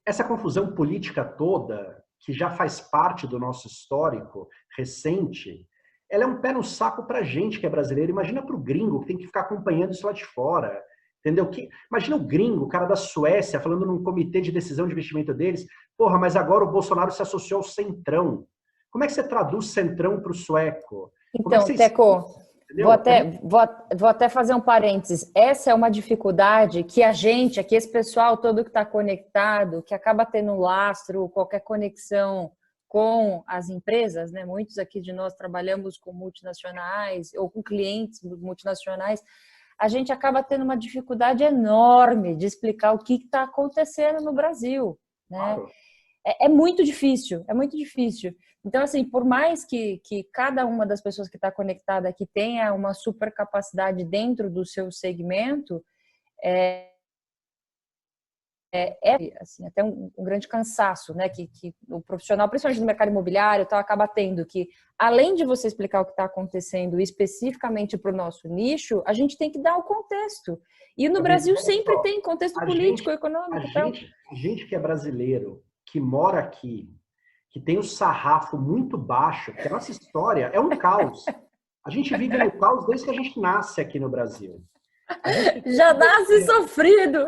essa confusão política toda, que já faz parte do nosso histórico recente, ela é um pé no saco para a gente que é brasileiro. Imagina para o gringo que tem que ficar acompanhando isso lá de fora. Entendeu? Imagina o gringo, o cara da Suécia, falando num comitê de decisão de investimento deles, porra, mas agora o Bolsonaro se associou ao Centrão. Como é que você traduz Centrão para o sueco? Então, Teco, vou até fazer um parênteses. Essa é uma dificuldade que a gente, aqui esse pessoal todo que está conectado, que acaba tendo lastro, qualquer conexão com as empresas, né? Muitos aqui de nós trabalhamos com multinacionais ou com clientes multinacionais, a gente acaba tendo uma dificuldade enorme de explicar o que está acontecendo no Brasil, né? Claro. É muito difícil, é muito difícil. Então, assim, por mais que cada uma das pessoas que está conectada aqui tenha uma super capacidade dentro do seu segmento, assim, até um grande cansaço, né, que o profissional, principalmente no mercado imobiliário, acaba tendo que, além de você explicar o que está acontecendo especificamente para o nosso nicho, a gente tem que dar o contexto. E no Brasil sempre tem contexto político, econômico. A gente que é brasileiro, que mora aqui, que tem o sarrafo muito baixo, que a nossa história é um caos. A gente vive no caos desde que a gente nasce aqui no Brasil. Já nasce sofrido.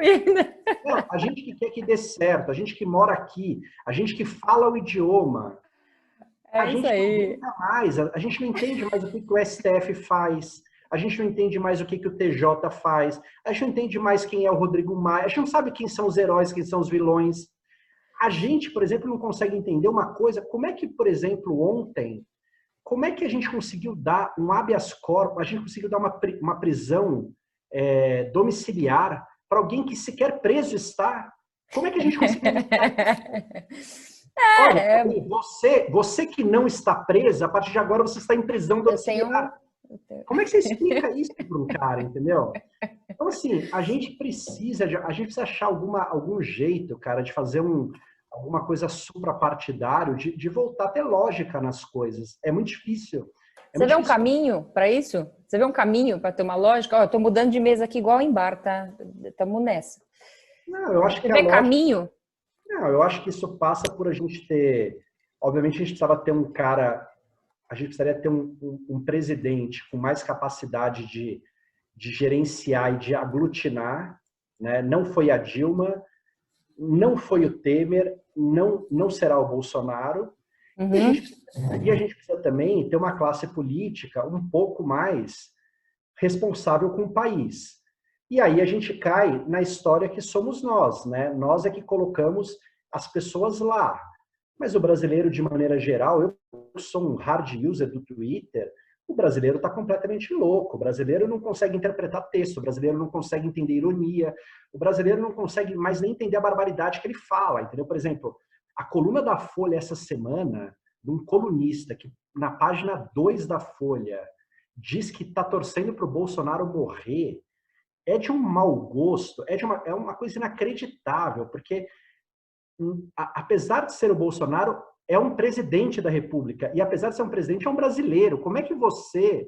Não, a gente que quer que dê certo, a gente que mora aqui, a gente que fala o idioma. A gente a gente não entende mais o que o STF faz, a gente não entende mais o que o TJ faz, a gente não entende mais quem é o Rodrigo Maia, a gente não sabe quem são os heróis, quem são os vilões. A gente, por exemplo, não consegue entender uma coisa, como é que, por exemplo, ontem, como é que a gente conseguiu dar um habeas corpus, a gente conseguiu dar uma prisão domiciliar para alguém que sequer preso está? Como é que a gente conseguiu? Olha, você que não está presa, a partir de agora você está em prisão domiciliar. Como é que você explica isso para um cara, entendeu? Então, assim, a gente precisa achar algum jeito, cara, de fazer alguma coisa suprapartidário, de voltar a ter lógica nas coisas. É muito difícil. Você vê um caminho para isso? Você vê um caminho para ter uma lógica? Eu estou mudando de mesa aqui igual em bar, tá? Estamos nessa. Não, eu acho que Você vê caminho? Não, eu acho que isso passa por a gente ter... Obviamente, a gente precisava ter um cara... A gente precisaria ter um presidente com mais capacidade de gerenciar e de aglutinar, né? Não foi a Dilma, não foi o Temer, não será o Bolsonaro. Uhum. E a gente precisa também ter uma classe política um pouco mais responsável com o país. E aí a gente cai na história que somos nós, né? Nós é que colocamos as pessoas lá. Mas o brasileiro, de maneira geral, eu sou um hard user do Twitter, o brasileiro está completamente louco. O brasileiro não consegue interpretar texto, o brasileiro não consegue entender ironia, o brasileiro não consegue mais nem entender a barbaridade que ele fala, entendeu? Por exemplo, a coluna da Folha essa semana, de um colunista que, na página 2 da Folha, diz que está torcendo para o Bolsonaro morrer, é de um mau gosto, é uma coisa inacreditável, porque apesar de ser o Bolsonaro, é um presidente da República. E apesar de ser um presidente, é um brasileiro. Como é que você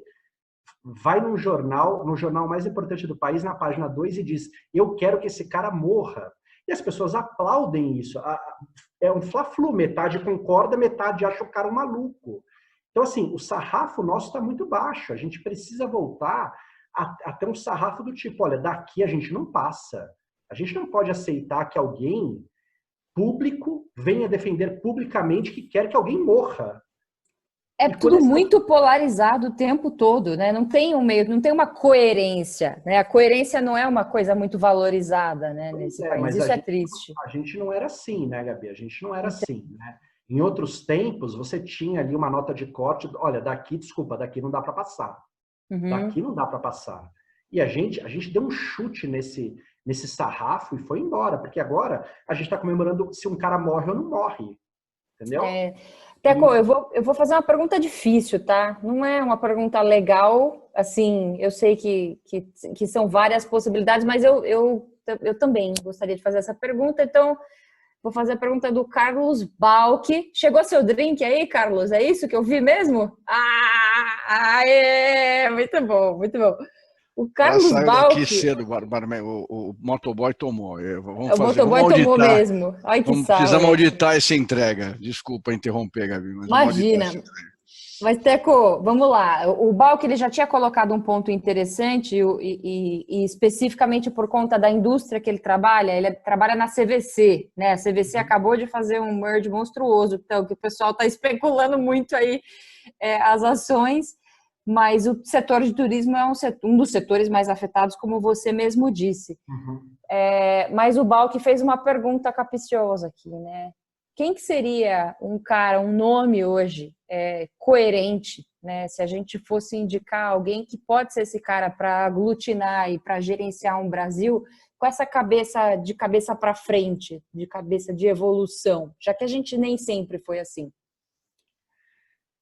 vai no jornal mais importante do país, na página 2, e diz: eu quero que esse cara morra? E as pessoas aplaudem isso. É um fla-flu. Metade concorda, metade acha o cara um maluco. Então, assim, o sarrafo nosso está muito baixo. A gente precisa voltar a ter um sarrafo do tipo: olha, daqui a gente não passa. A gente não pode aceitar que alguém público venha defender publicamente que quer que alguém morra. É tudo muito polarizado o tempo todo, né? Não tem não tem uma coerência, né? A coerência não é uma coisa muito valorizada, né, nesse país. Isso é triste. A gente não era assim, né, Gabi? A gente não era assim, né? Em outros tempos, você tinha ali uma nota de corte, olha, daqui não dá para passar. Uhum. Daqui não dá para passar. E a gente deu um chute nesse sarrafo e foi embora, porque agora a gente está comemorando se um cara morre ou não morre, entendeu? Teco, eu vou fazer uma pergunta difícil, tá? Não é uma pergunta legal, assim, eu sei que são várias possibilidades, mas eu também gostaria de fazer essa pergunta, então vou fazer a pergunta do Carlos Balck. Chegou seu drink aí, Carlos? É isso que eu vi mesmo? Muito bom, muito bom. O Carlos Balck... daqui cedo, o motoboy tomou. O motoboy tomou mesmo. Ai, que precisamos auditar essa entrega. Desculpa interromper, Gabi. Mas imagina. Mas, Teco, vamos lá. O Balk, ele já tinha colocado um ponto interessante e especificamente por conta da indústria que ele trabalha na CVC, né? A CVC acabou de fazer um merge monstruoso, então que o pessoal está especulando muito aí as ações, mas o setor de turismo é um dos setores mais afetados, como você mesmo disse. Uhum. Mas o Balk fez uma pergunta capciosa aqui, né? Quem que seria um nome hoje coerente, né? Se a gente fosse indicar alguém que pode ser esse cara para aglutinar e para gerenciar um Brasil com essa cabeça para frente, de cabeça de evolução, já que a gente nem sempre foi assim.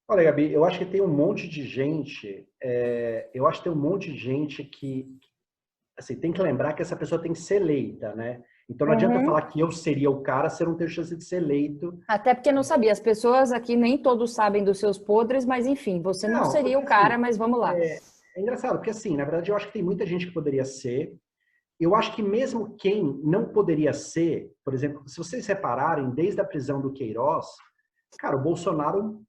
Olha, Gabi, eu acho que tem um monte de gente, que, assim, tem que lembrar que essa pessoa tem que ser eleita, né? Então não adianta falar que eu seria o cara se eu não tenho chance de ser eleito. Até porque não sabia. As pessoas aqui nem todos sabem dos seus podres, mas enfim, você não seria o cara, assim, mas vamos lá. É engraçado, porque assim, na verdade eu acho que tem muita gente que poderia ser. Eu acho que mesmo quem não poderia ser, por exemplo, se vocês repararem, desde a prisão do Queiroz, cara, o Bolsonaro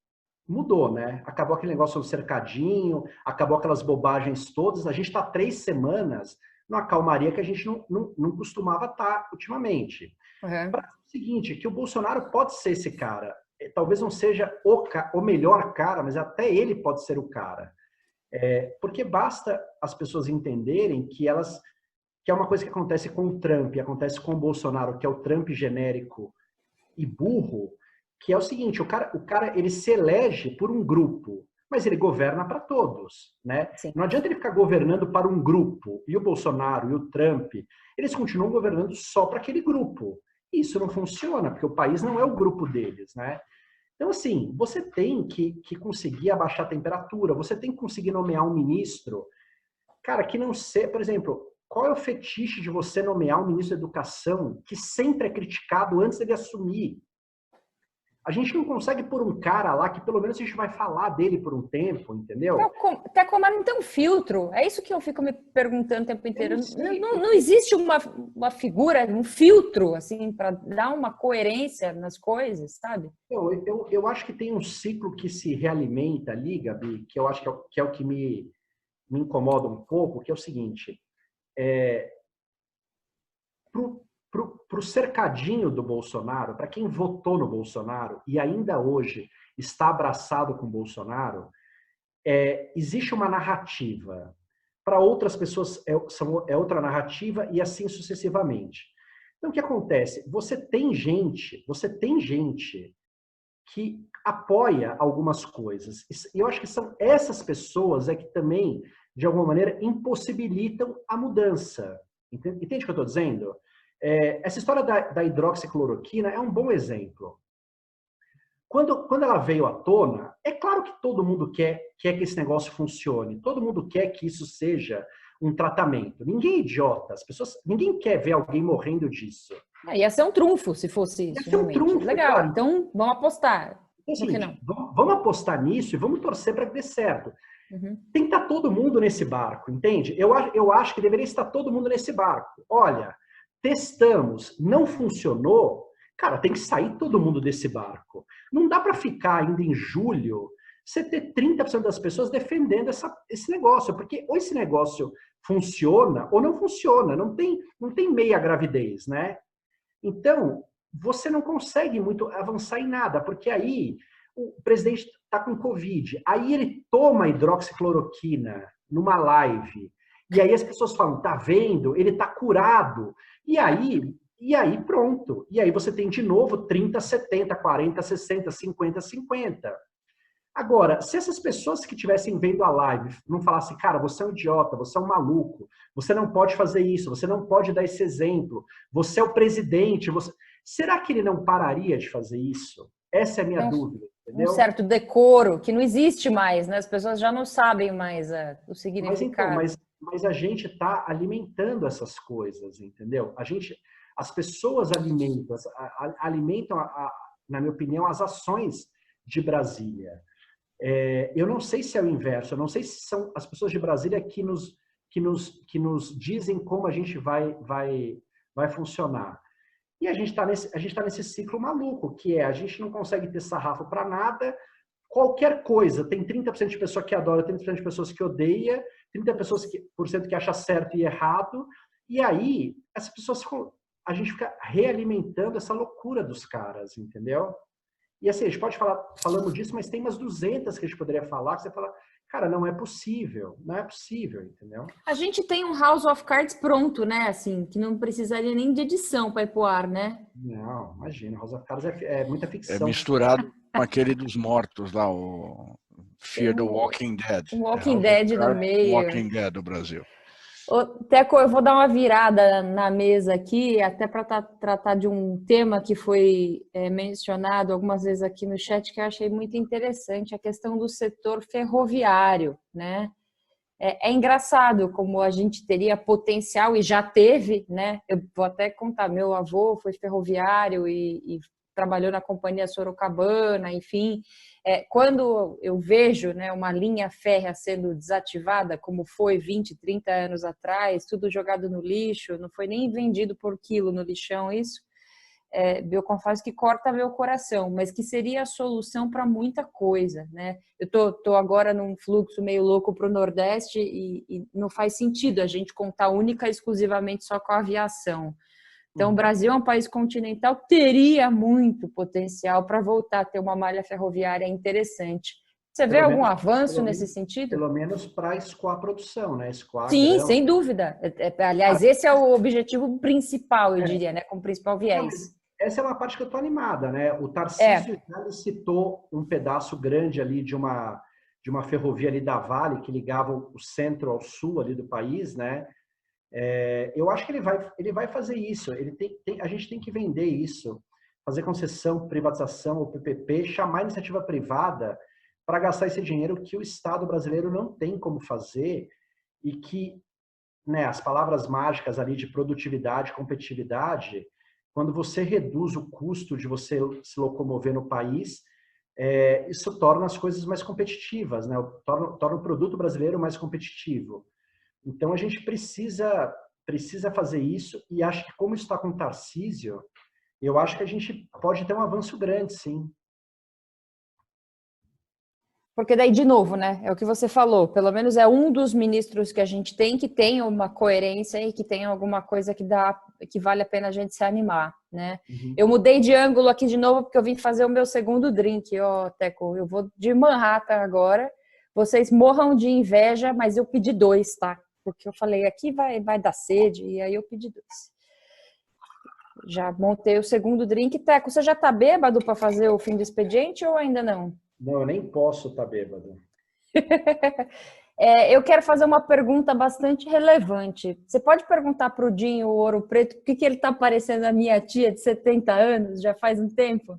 mudou, né? Acabou aquele negócio do cercadinho, acabou aquelas bobagens todas. A gente está 3 semanas numa calmaria que a gente não costumava estar ultimamente. Para o seguinte, que o Bolsonaro pode ser esse cara. Talvez não seja o melhor cara, mas até ele pode ser o cara. Porque basta as pessoas entenderem que é uma coisa que acontece com o Trump, acontece com o Bolsonaro, que é o Trump genérico e burro, que é o seguinte, o cara ele se elege por um grupo, mas ele governa para todos, né? Sim. Não adianta ele ficar governando para um grupo, e o Bolsonaro e o Trump, eles continuam governando só para aquele grupo. Isso não funciona, porque o país não é o grupo deles, né? Então, assim, você tem que conseguir abaixar a temperatura, você tem que conseguir nomear um ministro, cara, que não seja, por exemplo, qual é o fetiche de você nomear um ministro da Educação que sempre é criticado antes dele assumir? A gente não consegue pôr um cara lá que pelo menos a gente vai falar dele por um tempo, entendeu? Até como não tem um filtro. É isso que eu fico me perguntando o tempo inteiro. Não existe uma figura, um filtro, assim, para dar uma coerência nas coisas, sabe? Eu acho que tem um ciclo que se realimenta ali, Gabi, que eu acho que é o que me incomoda um pouco, que é o seguinte. Para o cercadinho do Bolsonaro, para quem votou no Bolsonaro e ainda hoje está abraçado com o Bolsonaro, existe uma narrativa. Para outras pessoas é outra narrativa e assim sucessivamente. Então, o que acontece? Você tem gente que apoia algumas coisas. E eu acho que são essas pessoas que também, de alguma maneira, impossibilitam a mudança. Entende o que eu estou dizendo? Essa história da hidroxicloroquina é um bom exemplo. Quando ela veio à tona, é claro que todo mundo quer que esse negócio funcione, todo mundo quer que isso seja um tratamento. Ninguém é idiota, ninguém quer ver alguém morrendo disso. Ia ser um trunfo se fosse isso. Ia ser um trunfo, legal, claro. então vamos apostar. Então, vamos apostar nisso e vamos torcer para que dê certo. Tem que estar todo mundo nesse barco, entende? Eu acho que deveria estar todo mundo nesse barco. Olha, testamos, não funcionou, cara, tem que sair todo mundo desse barco. Não dá para ficar ainda em julho, você ter 30% das pessoas defendendo esse negócio, porque ou esse negócio funciona ou não funciona, não tem meia gravidez, né? Então, você não consegue muito avançar em nada, porque aí o presidente está com Covid, aí ele toma hidroxicloroquina numa live, e aí as pessoas falam, tá vendo? Ele tá curado. E aí pronto. E aí você tem de novo 30, 70, 40, 60, 50, 50. Agora, se essas pessoas que estivessem vendo a live não falassem, cara, você é um idiota, você é um maluco, você não pode fazer isso, você não pode dar esse exemplo, você é o presidente, será que ele não pararia de fazer isso? Essa é a minha dúvida. Entendeu? Um certo decoro, que não existe mais, né? As pessoas já não sabem mais o significado. Mas a gente está alimentando essas coisas, entendeu? As pessoas alimentam, na minha opinião, as ações de Brasília. Eu não sei se é o inverso, eu não sei se são as pessoas de Brasília que nos dizem como a gente vai funcionar. E a gente tá nesse ciclo maluco, que a gente não consegue ter sarrafo para nada, qualquer coisa, tem 30% de pessoa que adora, 30% de pessoas que odeia, 30% que acha certo e errado, e aí essas pessoas a gente fica realimentando essa loucura dos caras, entendeu? E assim, a gente pode falar falando disso, mas tem umas 200 que a gente poderia falar, que você fala, cara, não é possível, entendeu? A gente tem um House of Cards pronto, né? Assim, que não precisaria nem de edição para ir pro ar, né? Não, imagina, House of Cards é muita É ficção. misturado com aquele dos mortos lá, o Fear the Walking Dead. O Walking House of Dead no Cards, meio. Walking Dead do Brasil. Ô, Teco, eu vou dar uma virada na mesa aqui, até para tratar de um tema que foi mencionado algumas vezes aqui no chat, que eu achei muito interessante, a questão do setor ferroviário, né? É engraçado como a gente teria potencial, e já teve, né? Eu vou até contar, meu avô foi ferroviário e trabalhou na companhia Sorocabana, enfim. Quando eu vejo, né, uma linha férrea sendo desativada, como foi 20, 30 anos atrás, tudo jogado no lixo, não foi nem vendido por quilo no lixão isso, eu confesso que corta meu coração, mas que seria a solução para muita coisa, né? Eu tô agora num fluxo meio louco para o Nordeste e não faz sentido a gente contar única e exclusivamente só com a aviação. Então, o Brasil é um país continental, teria muito potencial para voltar a ter uma malha ferroviária interessante. Você vê algum avanço nesse sentido? Pelo menos para escoar a produção, né? Escoar Sim, grão. sem dúvida. Aliás, esse é o objetivo principal, eu diria, né? Como principal viés. Essa é uma parte que eu estou animada, né? O Tarcísio já citou um pedaço grande ali de uma ferrovia ali da Vale, que ligava o centro ao sul ali do país, né? Eu acho que ele vai fazer isso. A gente tem que vender isso, fazer concessão, privatização, o PPP, chamar a iniciativa privada para gastar esse dinheiro que o Estado brasileiro não tem como fazer e que, né, as palavras mágicas ali de produtividade, competitividade, quando você reduz o custo de você se locomover no país, isso torna as coisas mais competitivas, né? Torna o produto brasileiro mais competitivo. Então, a gente precisa fazer isso e acho que, como está com o Tarcísio, eu acho que a gente pode ter um avanço grande, sim. Porque daí, de novo, né? É o que você falou. Pelo menos é um dos ministros que a gente tem que tenha uma coerência e que tenha alguma coisa que vale a pena a gente se animar, né? Uhum. Eu mudei de ângulo aqui de novo porque eu vim fazer o meu segundo drink, ó, Teco. Eu vou de Manhattan agora. Vocês morram de inveja, mas eu pedi 2, tá? Porque eu falei, aqui vai dar sede, e aí eu pedi 2. Já montei o segundo drink. Teco, você já tá bêbado para fazer o fim do expediente ou ainda não? Não, eu nem posso estar bêbado. Eu quero fazer uma pergunta bastante relevante. Você pode perguntar para o Dinho, o Ouro Preto, por que ele está parecendo a minha tia de 70 anos, já faz um tempo?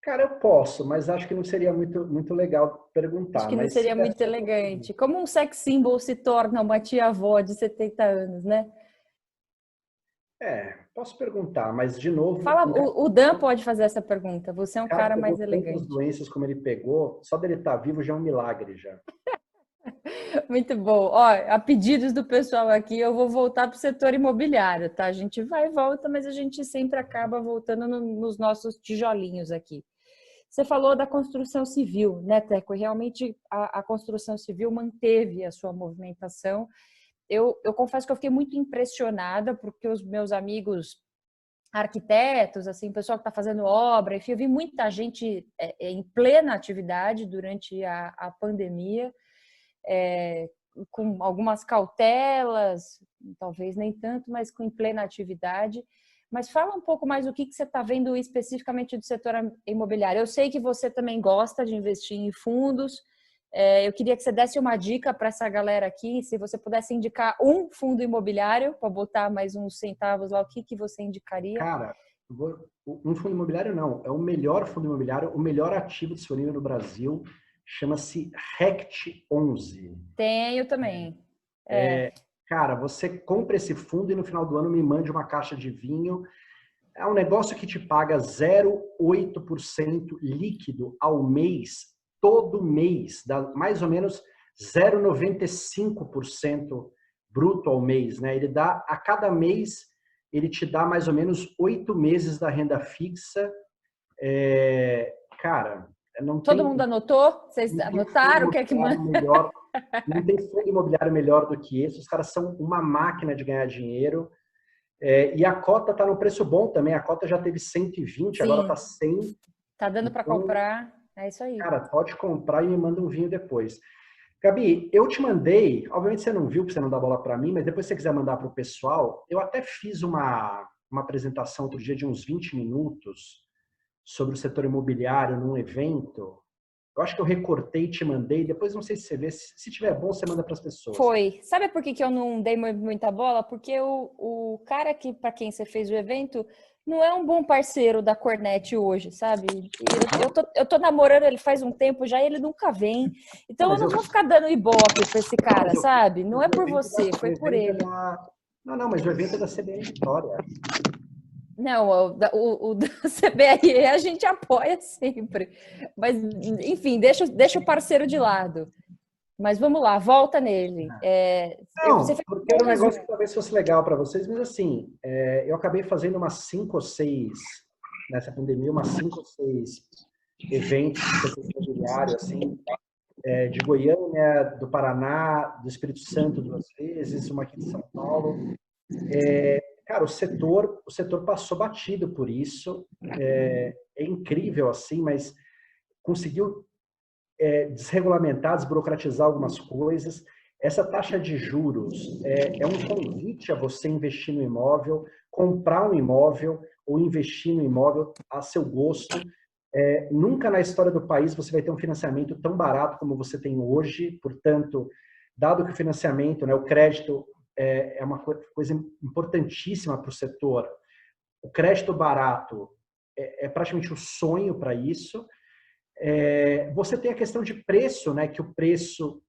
Cara, eu posso, mas acho que não seria muito legal perguntar. Acho que não seria muito elegante. Como um sex symbol se torna uma tia-avó de 70 anos, né? Posso perguntar, mas de novo... Fala, o Dan pode fazer essa pergunta. Você é um cara mais elegante. Tantas doenças como ele pegou, só dele estar vivo já é um milagre já. Muito bom. Ó, a pedidos do pessoal aqui, eu vou voltar para o setor imobiliário, tá? A gente vai e volta, mas a gente sempre acaba voltando nos nossos tijolinhos aqui. Você falou da construção civil, né, Teco? E realmente a construção civil manteve a sua movimentação. Eu confesso que eu fiquei muito impressionada porque os meus amigos arquitetos, assim, pessoal que está fazendo obra, enfim, eu vi muita gente em plena atividade durante a pandemia, com algumas cautelas, talvez nem tanto, mas em plena atividade. Mas fala um pouco mais o que você está vendo especificamente do setor imobiliário. Eu sei que você também gosta de investir em fundos. Eu queria que você desse uma dica para essa galera aqui. Se você pudesse indicar um fundo imobiliário para botar mais uns centavos lá, o que você indicaria? Cara, um fundo imobiliário não. É o melhor fundo imobiliário, o melhor ativo disponível no Brasil. Chama-se RECT 11. Tenho também. Cara, você compra esse fundo e no final do ano me mande uma caixa de vinho. É um negócio que te paga 0,8% líquido ao mês, todo mês, dá mais ou menos 0,95% bruto ao mês, né? Ele dá, a cada mês, ele te dá mais ou menos 8 meses da renda fixa. Cara, Todo mundo anotou? Vocês anotaram o que é que manda? Não tem fundo imobiliário melhor do que esse. Os caras são uma máquina de ganhar dinheiro. E a cota está no preço bom também. A cota já teve 120, sim, agora está 100. Tá dando para comprar. É isso aí. Cara, pode comprar e me manda um vinho depois. Gabi, eu te mandei, obviamente você não viu, porque você não dá bola para mim, mas depois se você quiser mandar para o pessoal, eu até fiz uma apresentação outro dia de uns 20 minutos sobre o setor imobiliário num evento. Eu acho que eu recortei e te mandei, depois não sei se você vê, se tiver bom você manda para as pessoas. Foi. Sabe por que eu não dei muita bola? Porque o cara que para quem você fez o evento não é um bom parceiro da Cornet hoje, sabe? Eu tô namorando ele faz um tempo já e ele nunca vem. Então eu não vou ficar dando ibope pra esse cara, sabe? Não é por você, foi por ele. Não, mas o evento é da CBR Vitória. Não, o da CBRE a gente apoia sempre. Mas, enfim, deixa o parceiro de lado. Mas vamos lá, volta nele. Porque era um negócio que talvez fosse legal para vocês, mas assim, eu acabei fazendo umas 5 ou 6, nessa pandemia, umas 5 ou 6 eventos de setor imobiliário, assim, de Goiânia, do Paraná, do Espírito Santo 2 vezes, uma aqui de São Paulo. Cara, o setor passou batido por isso. É incrível, assim, mas conseguiu desregulamentar, desburocratizar algumas coisas. Essa taxa de juros é um convite a você investir no imóvel, comprar um imóvel ou investir no imóvel a seu gosto. Nunca na história do país você vai ter um financiamento tão barato como você tem hoje. Portanto, dado que o financiamento, né, o crédito é uma coisa importantíssima para o setor, o crédito barato é praticamente um sonho para isso. Você tem a questão de preço, né? Que o preço,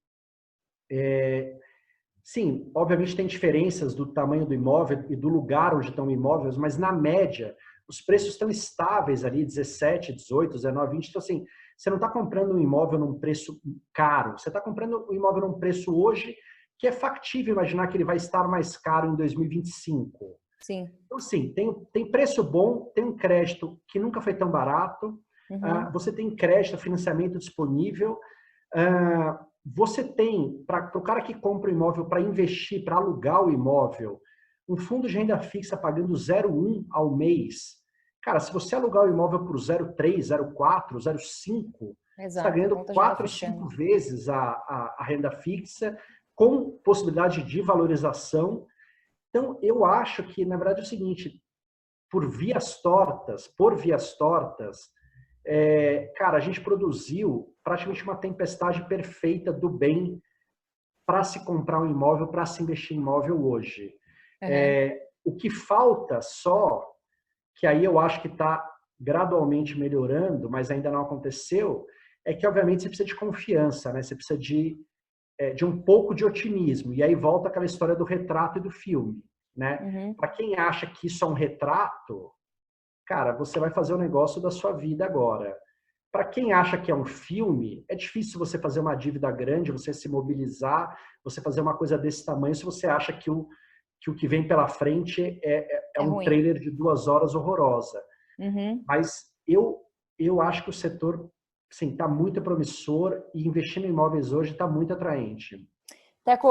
sim, obviamente tem diferenças do tamanho do imóvel e do lugar onde estão imóveis, mas na média os preços estão estáveis ali, 17, 18, 19, 20. Então assim, você não está comprando um imóvel num preço caro, você está comprando um imóvel num preço hoje que é factível imaginar que ele vai estar mais caro em 2025. Sim. Então sim, tem preço bom, tem um crédito que nunca foi tão barato. Você tem crédito, financiamento disponível. Você tem, para o cara que compra o imóvel para investir, para alugar o imóvel, um fundo de renda fixa pagando 0,1 ao mês. Cara, se você alugar o imóvel por 0,3, 0,4, 0,5, você está ganhando 4, 5 vezes a renda fixa, com possibilidade de valorização. Então, eu acho que, na verdade, é o seguinte, por vias tortas, cara, a gente produziu praticamente uma tempestade perfeita do bem para se comprar um imóvel, para se investir em imóvel hoje. O que falta só, que aí eu acho que está gradualmente melhorando, mas ainda não aconteceu, é que, obviamente, você precisa de confiança, né? Você precisa de um pouco de otimismo. E aí volta aquela história do retrato e do filme, né? Para quem acha que isso é um retrato, cara, você vai fazer o negócio da sua vida agora. Para quem acha que é um filme, é difícil você fazer uma dívida grande, você se mobilizar, você fazer uma coisa desse tamanho, se você acha que o que vem pela frente é um ruim. trailer de 2 horas horrorosa. Mas eu acho que o setor está muito promissor e investir em imóveis hoje está muito atraente. Teco,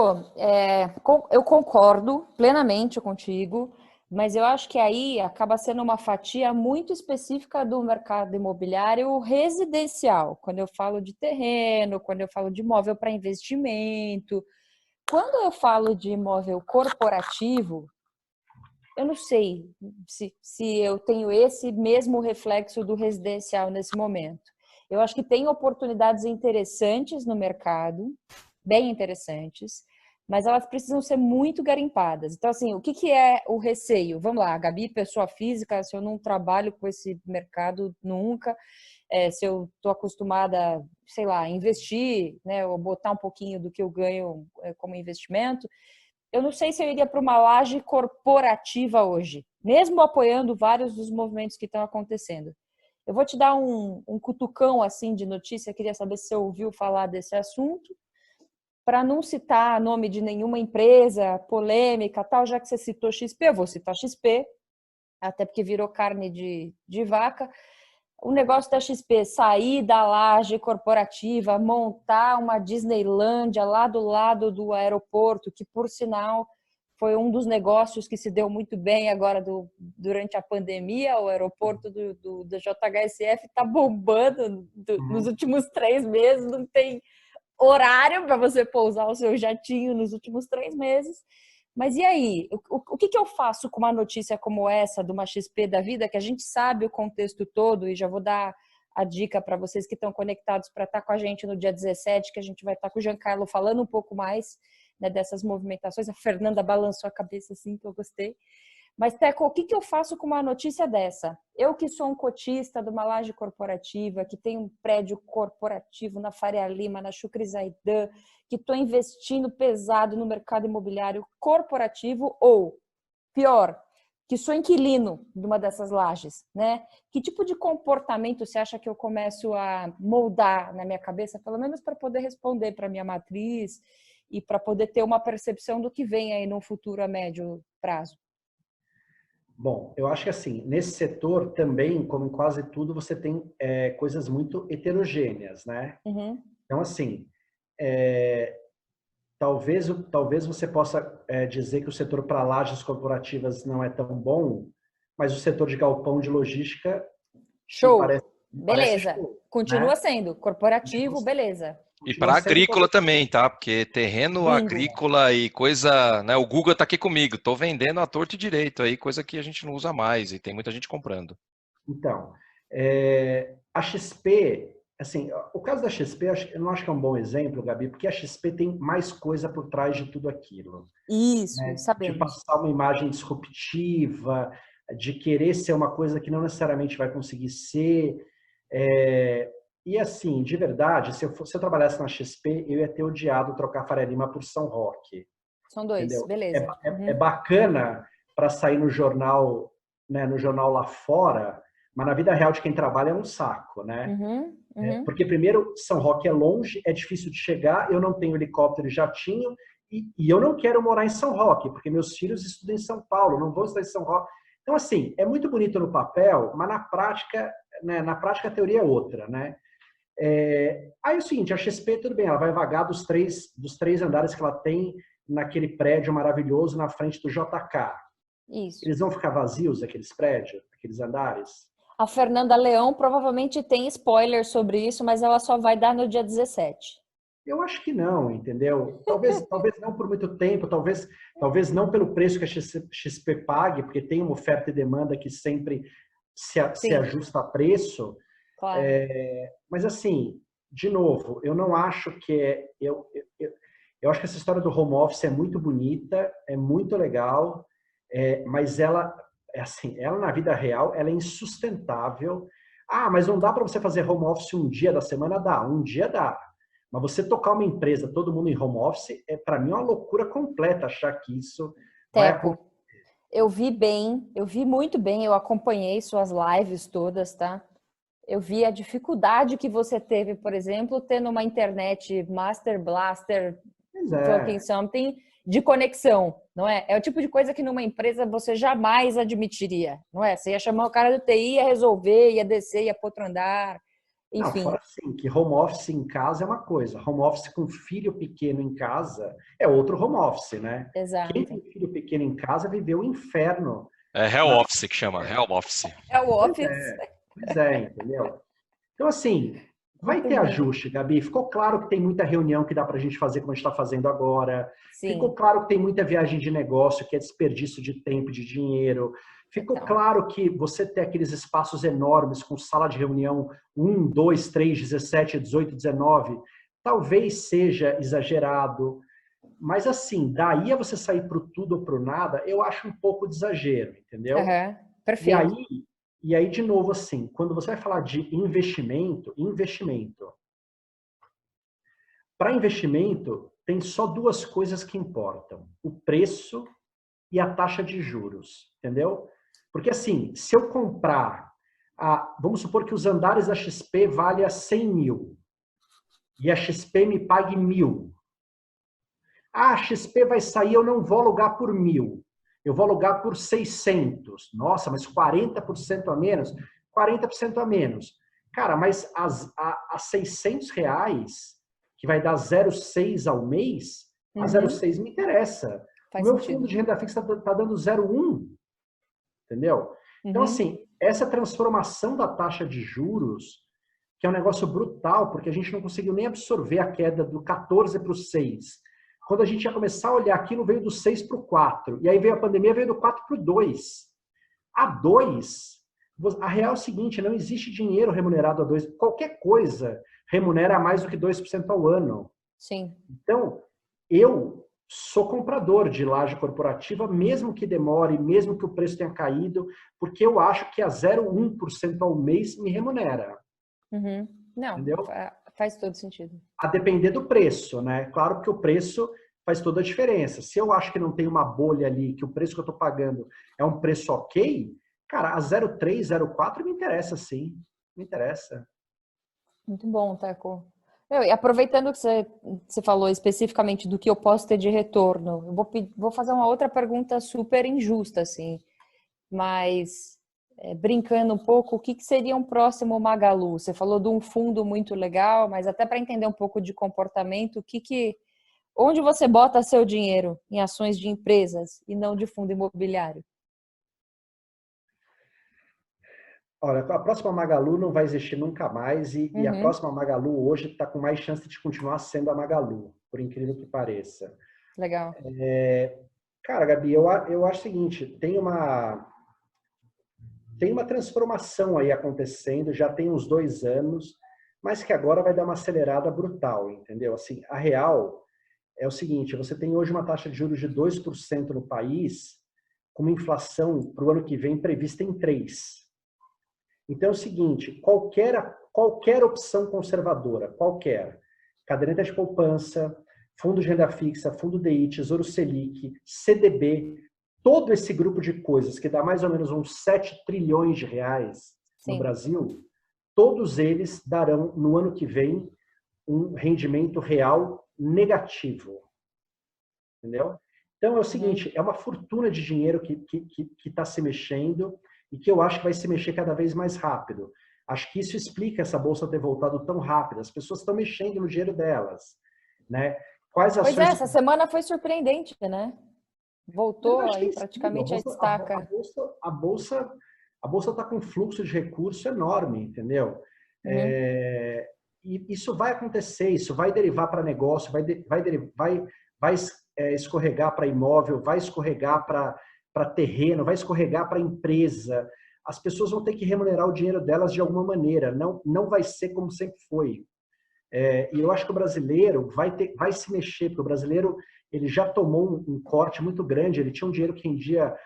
eu concordo plenamente contigo, mas eu acho que aí acaba sendo uma fatia muito específica do mercado imobiliário residencial. Quando eu falo de terreno, quando eu falo de imóvel para investimento. Quando eu falo de imóvel corporativo, eu não sei se eu tenho esse mesmo reflexo do residencial nesse momento. Eu acho que tem oportunidades interessantes no mercado, bem interessantes, mas elas precisam ser muito garimpadas. Então, assim, o que é o receio? Vamos lá, Gabi, pessoa física, se eu não trabalho com esse mercado nunca, se eu estou acostumada, sei lá, a investir, né, ou botar um pouquinho do que eu ganho como investimento, eu não sei se eu iria para uma laje corporativa hoje, mesmo apoiando vários dos movimentos que estão acontecendo. Eu vou te dar um cutucão assim de notícia, queria saber se você ouviu falar desse assunto, para não citar nome de nenhuma empresa, polêmica, tal, já que você citou XP, eu vou citar XP, até porque virou carne de vaca. o negócio da XP sair da laje corporativa, montar uma Disneylândia lá do lado do aeroporto, que, por sinal, foi um dos negócios que se deu muito bem agora durante a pandemia. O aeroporto do JHSF está bombando nos últimos 3 meses, não tem horário para você pousar o seu jatinho nos últimos 3 meses. Mas e aí? O que eu faço com uma notícia como essa, de uma XP da vida, que a gente sabe o contexto todo, e já vou dar a dica para vocês que estão conectados para estar com a gente no dia 17, que a gente vai estar com o Giancarlo falando um pouco mais, né, dessas movimentações. A Fernanda balançou a cabeça assim, que eu gostei. Mas, Teco, o que eu faço com uma notícia dessa? Eu que sou um cotista de uma laje corporativa, que tem um prédio corporativo na Faria Lima, na Chucre Zaidan, que estou investindo pesado no mercado imobiliário corporativo, ou, pior, que sou inquilino de uma dessas lajes, né? Que tipo de comportamento você acha que eu começo a moldar na minha cabeça, pelo menos para poder responder para a minha matriz e para poder ter uma percepção do que vem aí no futuro a médio prazo? Bom, eu acho que assim, nesse setor também, como em quase tudo, você tem coisas muito heterogêneas, né? Uhum. Então, assim, talvez você possa dizer que o setor para lajes corporativas não é tão bom, mas o setor de galpão de logística... Show! Parece Beleza. show, Continua né? sendo. Corporativo, beleza. E para agrícola também, tá? Porque terreno Lindo. agrícola e coisa, né? O Google tá aqui comigo. Tô vendendo à torta e direito aí, coisa que a gente não usa mais e tem muita gente comprando. Então, a XP, assim, o caso da XP, eu não acho que é um bom exemplo, Gabi, porque a XP tem mais coisa por trás de tudo aquilo. Isso, Né? De sabemos. passar uma imagem disruptiva, de querer ser uma coisa que não necessariamente vai conseguir ser. E assim, de verdade, se eu trabalhasse na XP, eu ia ter odiado trocar a Faria Lima por São Roque. São dois, Entendeu? beleza. É bacana para sair no jornal, né, no jornal lá fora, mas na vida real de quem trabalha é um saco, né? Porque primeiro, São Roque é longe, é difícil de chegar, eu não tenho helicóptero e jatinho, e eu não quero morar em São Roque, porque meus filhos estudam em São Paulo, não vou estudar em São Roque. Então, assim, é muito bonito no papel, mas na prática, né, a teoria é outra, né? Aí é o seguinte, a XP, tudo bem, ela vai vagar dos três andares que ela tem naquele prédio maravilhoso na frente do JK. Isso. Eles vão ficar vazios, aqueles prédios, aqueles andares? A Fernanda Leão provavelmente tem spoiler sobre isso, mas ela só vai dar no dia 17. Eu acho que não, entendeu? Talvez não por muito tempo, talvez não pelo preço que a XP pague, porque tem uma oferta e demanda que sempre se ajusta a preço. Claro. Mas assim, de novo, eu não acho que eu acho que essa história do home office é muito bonita, é muito legal, mas ela na vida real, ela é insustentável. Ah, mas não dá para você fazer home office um dia da semana? Dá, um dia dá. Mas você tocar uma empresa, todo mundo em home office, para mim é uma loucura completa achar que isso vai acontecer. Eu vi muito bem, eu acompanhei suas lives todas, tá? Eu vi a dificuldade que você teve, por exemplo, tendo uma internet Master Blaster, fucking something, de conexão, não é? É o tipo de coisa que numa empresa você jamais admitiria, não é? Você ia chamar o cara do TI, ia resolver, ia descer, ia para outro andar, enfim. Não, fora assim, que home office em casa é uma coisa, home office com filho pequeno em casa é outro home office, né? Exato. Quem tem filho pequeno em casa viveu o inferno. É Hell Office que chama, Hell Office. Hell Office. Pois é, entendeu? Então, assim, vai ter ajuste, Gabi. Ficou claro que tem muita reunião que dá pra gente fazer como a gente está fazendo agora. Sim. Ficou claro que tem muita viagem de negócio, que é desperdício de tempo e de dinheiro. Ficou claro que você ter aqueles espaços enormes com sala de reunião 1, 2, 3, 17, 18, 19, talvez seja exagerado. Mas assim, daí a você sair pro tudo ou pro nada, eu acho um pouco de exagero, entendeu? Perfeito. E aí, de novo, assim, quando você vai falar de investimento, para investimento, tem só duas coisas que importam: o preço e a taxa de juros, entendeu? Porque assim, se eu comprar, vamos supor que os andares da XP valem 100 mil e a XP me pague 1.000. A XP vai sair, eu não vou alugar por 1.000. Eu vou alugar por 600. Nossa, mas 40% a menos? 40% a menos. Cara, mas a R$600, que vai dar 0,6 ao mês, a 0,6 me interessa. Faz o meu sentido. fundo de renda fixa está dando 0,1. Entendeu? Então, assim, essa transformação da taxa de juros, que é um negócio brutal, porque a gente não conseguiu nem absorver a queda do 14 para o 6. Quando a gente ia começar a olhar aquilo, veio do 6 para o 4. E aí veio a pandemia, veio do 4 para o 2. A 2, a real é o seguinte, não existe dinheiro remunerado a 2. Qualquer coisa remunera mais do que 2% ao ano. Sim. Então, eu sou comprador de laje corporativa, mesmo que demore, mesmo que o preço tenha caído, porque eu acho que a 0,1% ao mês me remunera. Não, entendeu? Faz todo sentido. A depender do preço, né? Claro que o preço faz toda a diferença. Se eu acho que não tem uma bolha ali, que o preço que eu estou pagando é um preço ok, cara, a 0,3, 0,4 me interessa sim. Me interessa. Muito bom, Teco. E aproveitando que você falou especificamente do que eu posso ter de retorno, eu vou fazer uma outra pergunta super injusta, assim, mas brincando um pouco, o que seria um próximo Magalu? Você falou de um fundo muito legal, mas até para entender um pouco de comportamento, onde você bota seu dinheiro em ações de empresas e não de fundo imobiliário? Olha, a próxima Magalu não vai existir nunca mais e a próxima Magalu hoje está com mais chance de continuar sendo a Magalu, por incrível que pareça. Legal. Cara, Gabi, eu acho o seguinte, tem uma transformação aí acontecendo, já tem uns 2 anos, mas que agora vai dar uma acelerada brutal, entendeu? Assim, a real é o seguinte, você tem hoje uma taxa de juros de 2% no país, com uma inflação para o ano que vem prevista em 3%. Então é o seguinte, qualquer opção conservadora, qualquer, caderneta de poupança, fundo de renda fixa, fundo DI, Tesouro Selic, CDB, todo esse grupo de coisas que dá mais ou menos uns 7 trilhões de reais no Brasil, todos eles darão no ano que vem um rendimento real negativo. Entendeu? Então é o seguinte, é uma fortuna de dinheiro que está se mexendo e que eu acho que vai se mexer cada vez mais rápido. Acho que isso explica essa bolsa ter voltado tão rápido. As pessoas estão mexendo no dinheiro delas, né? Quais ações... Pois essa semana foi surpreendente, né? Voltou aí praticamente a estaca. A bolsa está com um fluxo de recurso enorme, entendeu? E isso vai acontecer, isso vai derivar para negócio, vai escorregar para imóvel, vai escorregar para terreno, vai escorregar para empresa. As pessoas vão ter que remunerar o dinheiro delas de alguma maneira. Não vai ser como sempre foi. E eu acho que o brasileiro vai se mexer, porque o brasileiro ele já tomou um corte muito grande. Ele tinha um dinheiro que rendia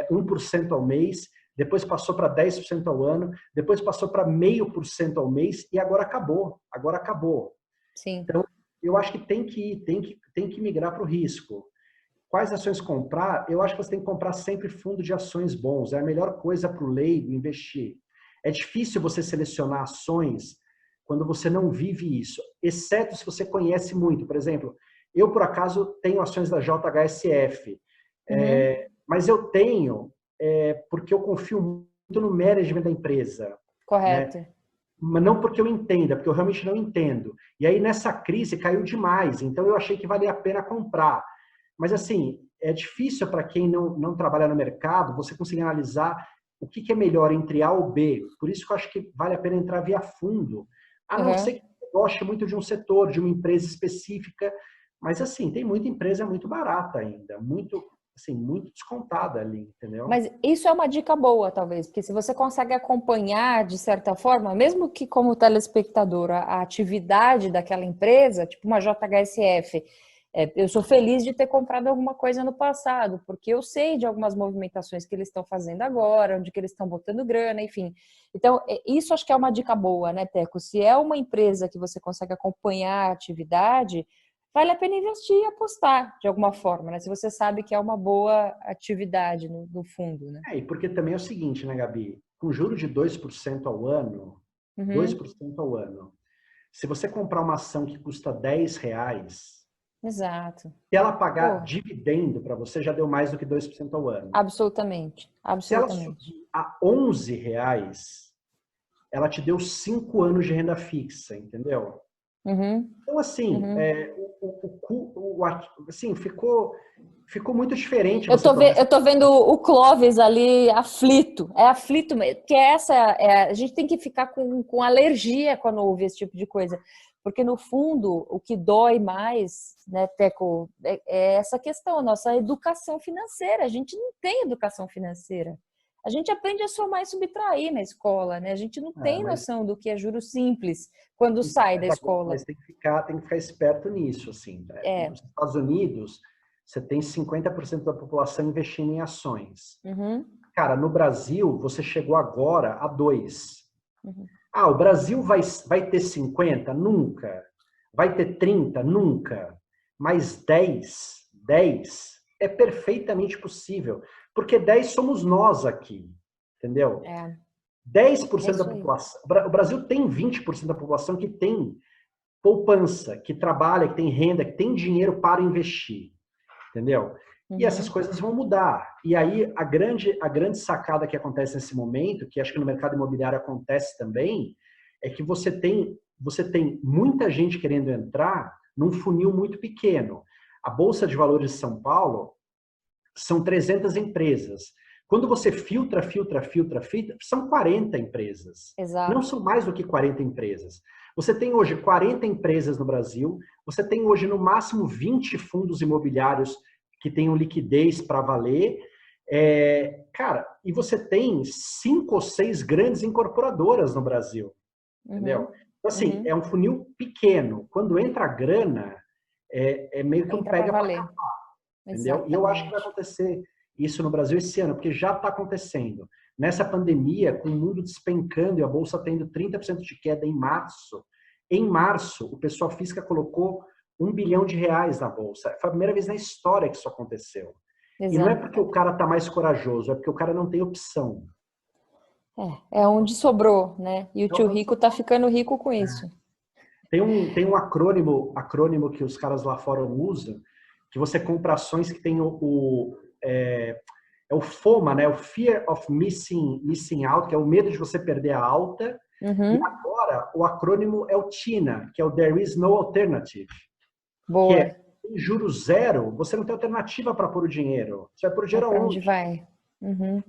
1% ao mês, depois passou para 10% ao ano, depois passou para 0,5% ao mês e agora acabou. Agora acabou. Sim. Então, eu acho que tem que migrar para o risco. Quais ações comprar? Eu acho que você tem que comprar sempre fundo de ações bons. É a melhor coisa para o leigo investir. É difícil você selecionar ações quando você não vive isso, exceto se você conhece muito. Por exemplo, eu, por acaso, tenho ações da JHSF, mas eu tenho porque eu confio muito no management da empresa. Correto. Né? Mas não porque eu entenda, porque eu realmente não entendo. E aí, nessa crise, caiu demais. Então, eu achei que valia a pena comprar. Mas, assim, é difícil para quem não trabalha no mercado você conseguir analisar o que é melhor entre A ou B. Por isso que eu acho que vale a pena entrar via fundo. A não ser que você goste muito de um setor, de uma empresa específica. Mas, assim, tem muita empresa muito barata ainda. Muito descontada ali, entendeu? Mas isso é uma dica boa, talvez. Porque se você consegue acompanhar, de certa forma, mesmo que como telespectador, a atividade daquela empresa, tipo uma JHSF... eu sou feliz de ter comprado alguma coisa no passado, porque eu sei de algumas movimentações que eles estão fazendo agora, onde que eles estão botando grana, enfim. Então, isso acho que é uma dica boa, né, Teco? Se é uma empresa que você consegue acompanhar a atividade, vale a pena investir e apostar, de alguma forma, né? Se você sabe que é uma boa atividade no fundo, né? E porque também é o seguinte, né, Gabi? Com juros de 2% ao ano, 2% ao ano, se você comprar uma ação que custa R$10, exato. se ela pagar dividendo para você, já deu mais do que 2% ao ano. Absolutamente. Se ela subir a R$11, ela te deu 5 anos de renda fixa, entendeu? Uhum. Então, assim, Uhum. assim ficou muito diferente. Eu tô vendo o Clóvis ali aflito. É aflito mesmo. Porque a gente tem que ficar com alergia quando ouve esse tipo de coisa. Porque, no fundo, o que dói mais, né, Teco, é essa questão, nossa educação financeira. A gente não tem educação financeira. A gente aprende a somar e subtrair na escola, né? A gente não tem noção do que é juros simples quando sai da escola. Mas tem que ficar esperto nisso, assim. Né? Nos Estados Unidos, você tem 50% da população investindo em ações. Uhum. Cara, no Brasil, você chegou agora a 2%. Uhum. O Brasil vai ter 50%? Nunca. Vai ter 30%? Nunca. Mas 10% é perfeitamente possível. Porque 10% somos nós aqui. Entendeu? 10% da população. O Brasil tem 20% da população que tem poupança, que trabalha, que tem renda, que tem dinheiro para investir. Entendeu? Uhum. E essas coisas vão mudar. E aí, a grande sacada que acontece nesse momento, que acho que no mercado imobiliário acontece também, é que você tem muita gente querendo entrar num funil muito pequeno. A Bolsa de Valores de São Paulo são 300 empresas. Quando você filtra, são 40 empresas. Exato. Não são mais do que 40 empresas. Você tem hoje 40 empresas no Brasil, você tem hoje no máximo 20 fundos imobiliários que tenham liquidez para valer. Cara, e você tem 5 ou 6 grandes incorporadoras no Brasil. Entendeu? Então, assim, é um funil pequeno. Quando entra a grana, é meio que um pega para capar. Entendeu? E eu acho que vai acontecer isso no Brasil esse ano, porque já está acontecendo. Nessa pandemia, com o mundo despencando e a Bolsa tendo 30% de queda em março, o pessoal física colocou R$1 bilhão na Bolsa. Foi a primeira vez na história que isso aconteceu. Exato. E não é porque o cara está mais corajoso, é porque o cara não tem opção. É onde sobrou, né? E o tio rico está ficando rico com isso. Tem um acrônimo que os caras lá fora usam, que você compra ações que tem o FOMA, né? O Fear of Missing Out, que é o medo de você perder a alta. Uhum. E agora o acrônimo é o TINA, que é o There is no alternative. Boa. Que é em juros zero, você não tem alternativa para pôr o dinheiro. Você vai pôr o dinheiro aonde? Onde vai? Uhum.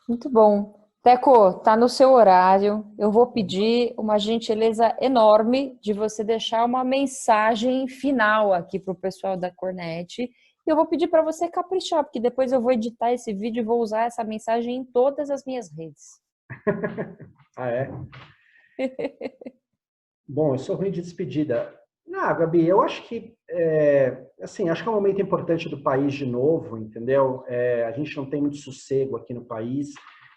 Muito bom. Teco, tá no seu horário. Eu vou pedir uma gentileza enorme de você deixar uma mensagem final aqui para o pessoal da Cornet. E eu vou pedir para você caprichar, porque depois eu vou editar esse vídeo e vou usar essa mensagem em todas as minhas redes. É? Bom, eu sou ruim de despedida. Gabi, eu acho que acho que é um momento importante do país de novo, entendeu? A gente não tem muito sossego aqui no país.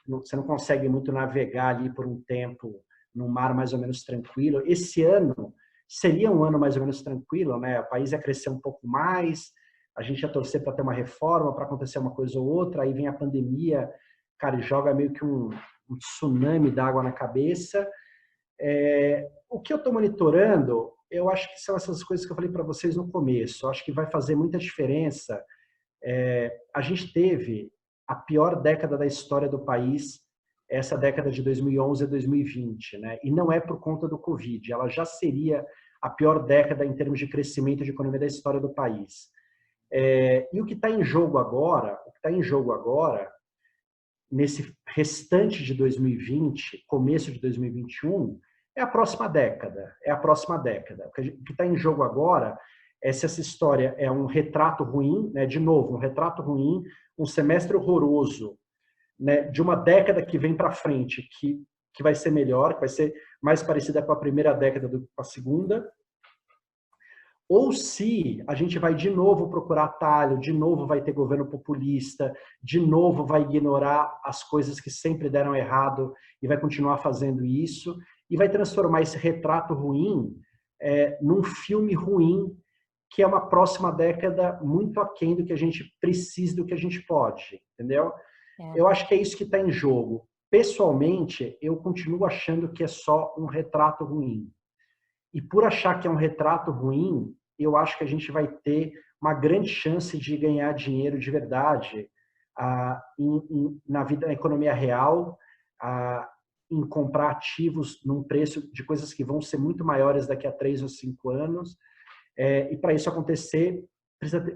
Você não consegue muito navegar ali por um tempo num mar mais ou menos tranquilo. Esse ano seria um ano mais ou menos tranquilo, né? O país ia crescer um pouco mais, a gente ia torcer para ter uma reforma, para acontecer uma coisa ou outra, aí vem a pandemia, cara, e joga meio que um tsunami d'água na cabeça. O que eu estou monitorando, eu acho que são essas coisas que eu falei para vocês no começo. Eu acho que vai fazer muita diferença. A gente teve a pior década da história do país, essa década de 2011 a 2020, né? E não é por conta do Covid, ela já seria a pior década em termos de crescimento de economia da história do país. E o que está em jogo agora, nesse restante de 2020, começo de 2021, é a próxima década. O que está em jogo agora é se essa história é um retrato ruim, né? De novo, um retrato ruim, um semestre horroroso, né? De uma década que vem para frente, que vai ser melhor, que vai ser mais parecida com a primeira década do que com a segunda, ou se a gente vai de novo procurar atalho, de novo vai ter governo populista, de novo vai ignorar as coisas que sempre deram errado e vai continuar fazendo isso, e vai transformar esse retrato ruim num filme ruim, que é uma próxima década muito aquém do que a gente precisa, do que a gente pode, entendeu? Eu acho que é isso que está em jogo. Pessoalmente, eu continuo achando que é só um retrato ruim. E por achar que é um retrato ruim, eu acho que a gente vai ter uma grande chance de ganhar dinheiro de verdade na economia real, em comprar ativos num preço de coisas que vão ser muito maiores daqui a 3 ou 5 anos. E para isso acontecer,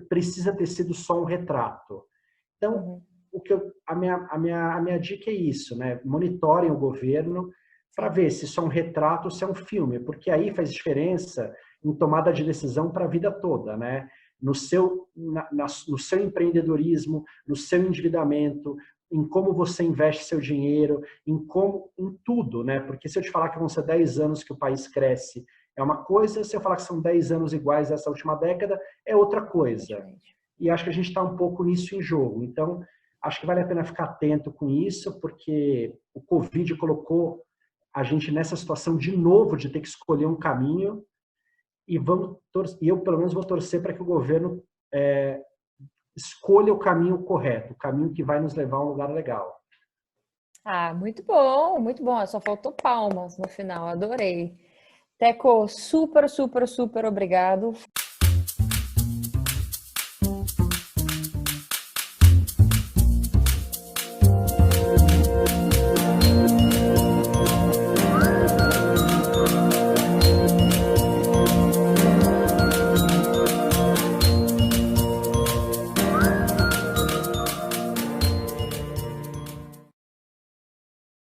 precisa ter sido só um retrato. Então, a minha dica é isso, né? Monitorem o governo para ver se isso é um retrato ou se é um filme, porque aí faz diferença em tomada de decisão para a vida toda, né? No seu empreendedorismo, no seu endividamento, em como você investe seu dinheiro, em tudo, né? Porque se eu te falar que vão ser 10 anos que o país cresce, é uma coisa, se eu falar que são 10 anos iguais essa última década, é outra coisa. E acho que a gente está um pouco nisso em jogo. Então, acho que vale a pena ficar atento com isso, porque o Covid colocou a gente nessa situação de novo de ter que escolher um caminho, e eu, pelo menos, vou torcer para que o governo escolha o caminho correto, o caminho que vai nos levar a um lugar legal. Ah, muito bom, muito bom. Só faltou palmas no final, adorei. Teco, super, super, super obrigado.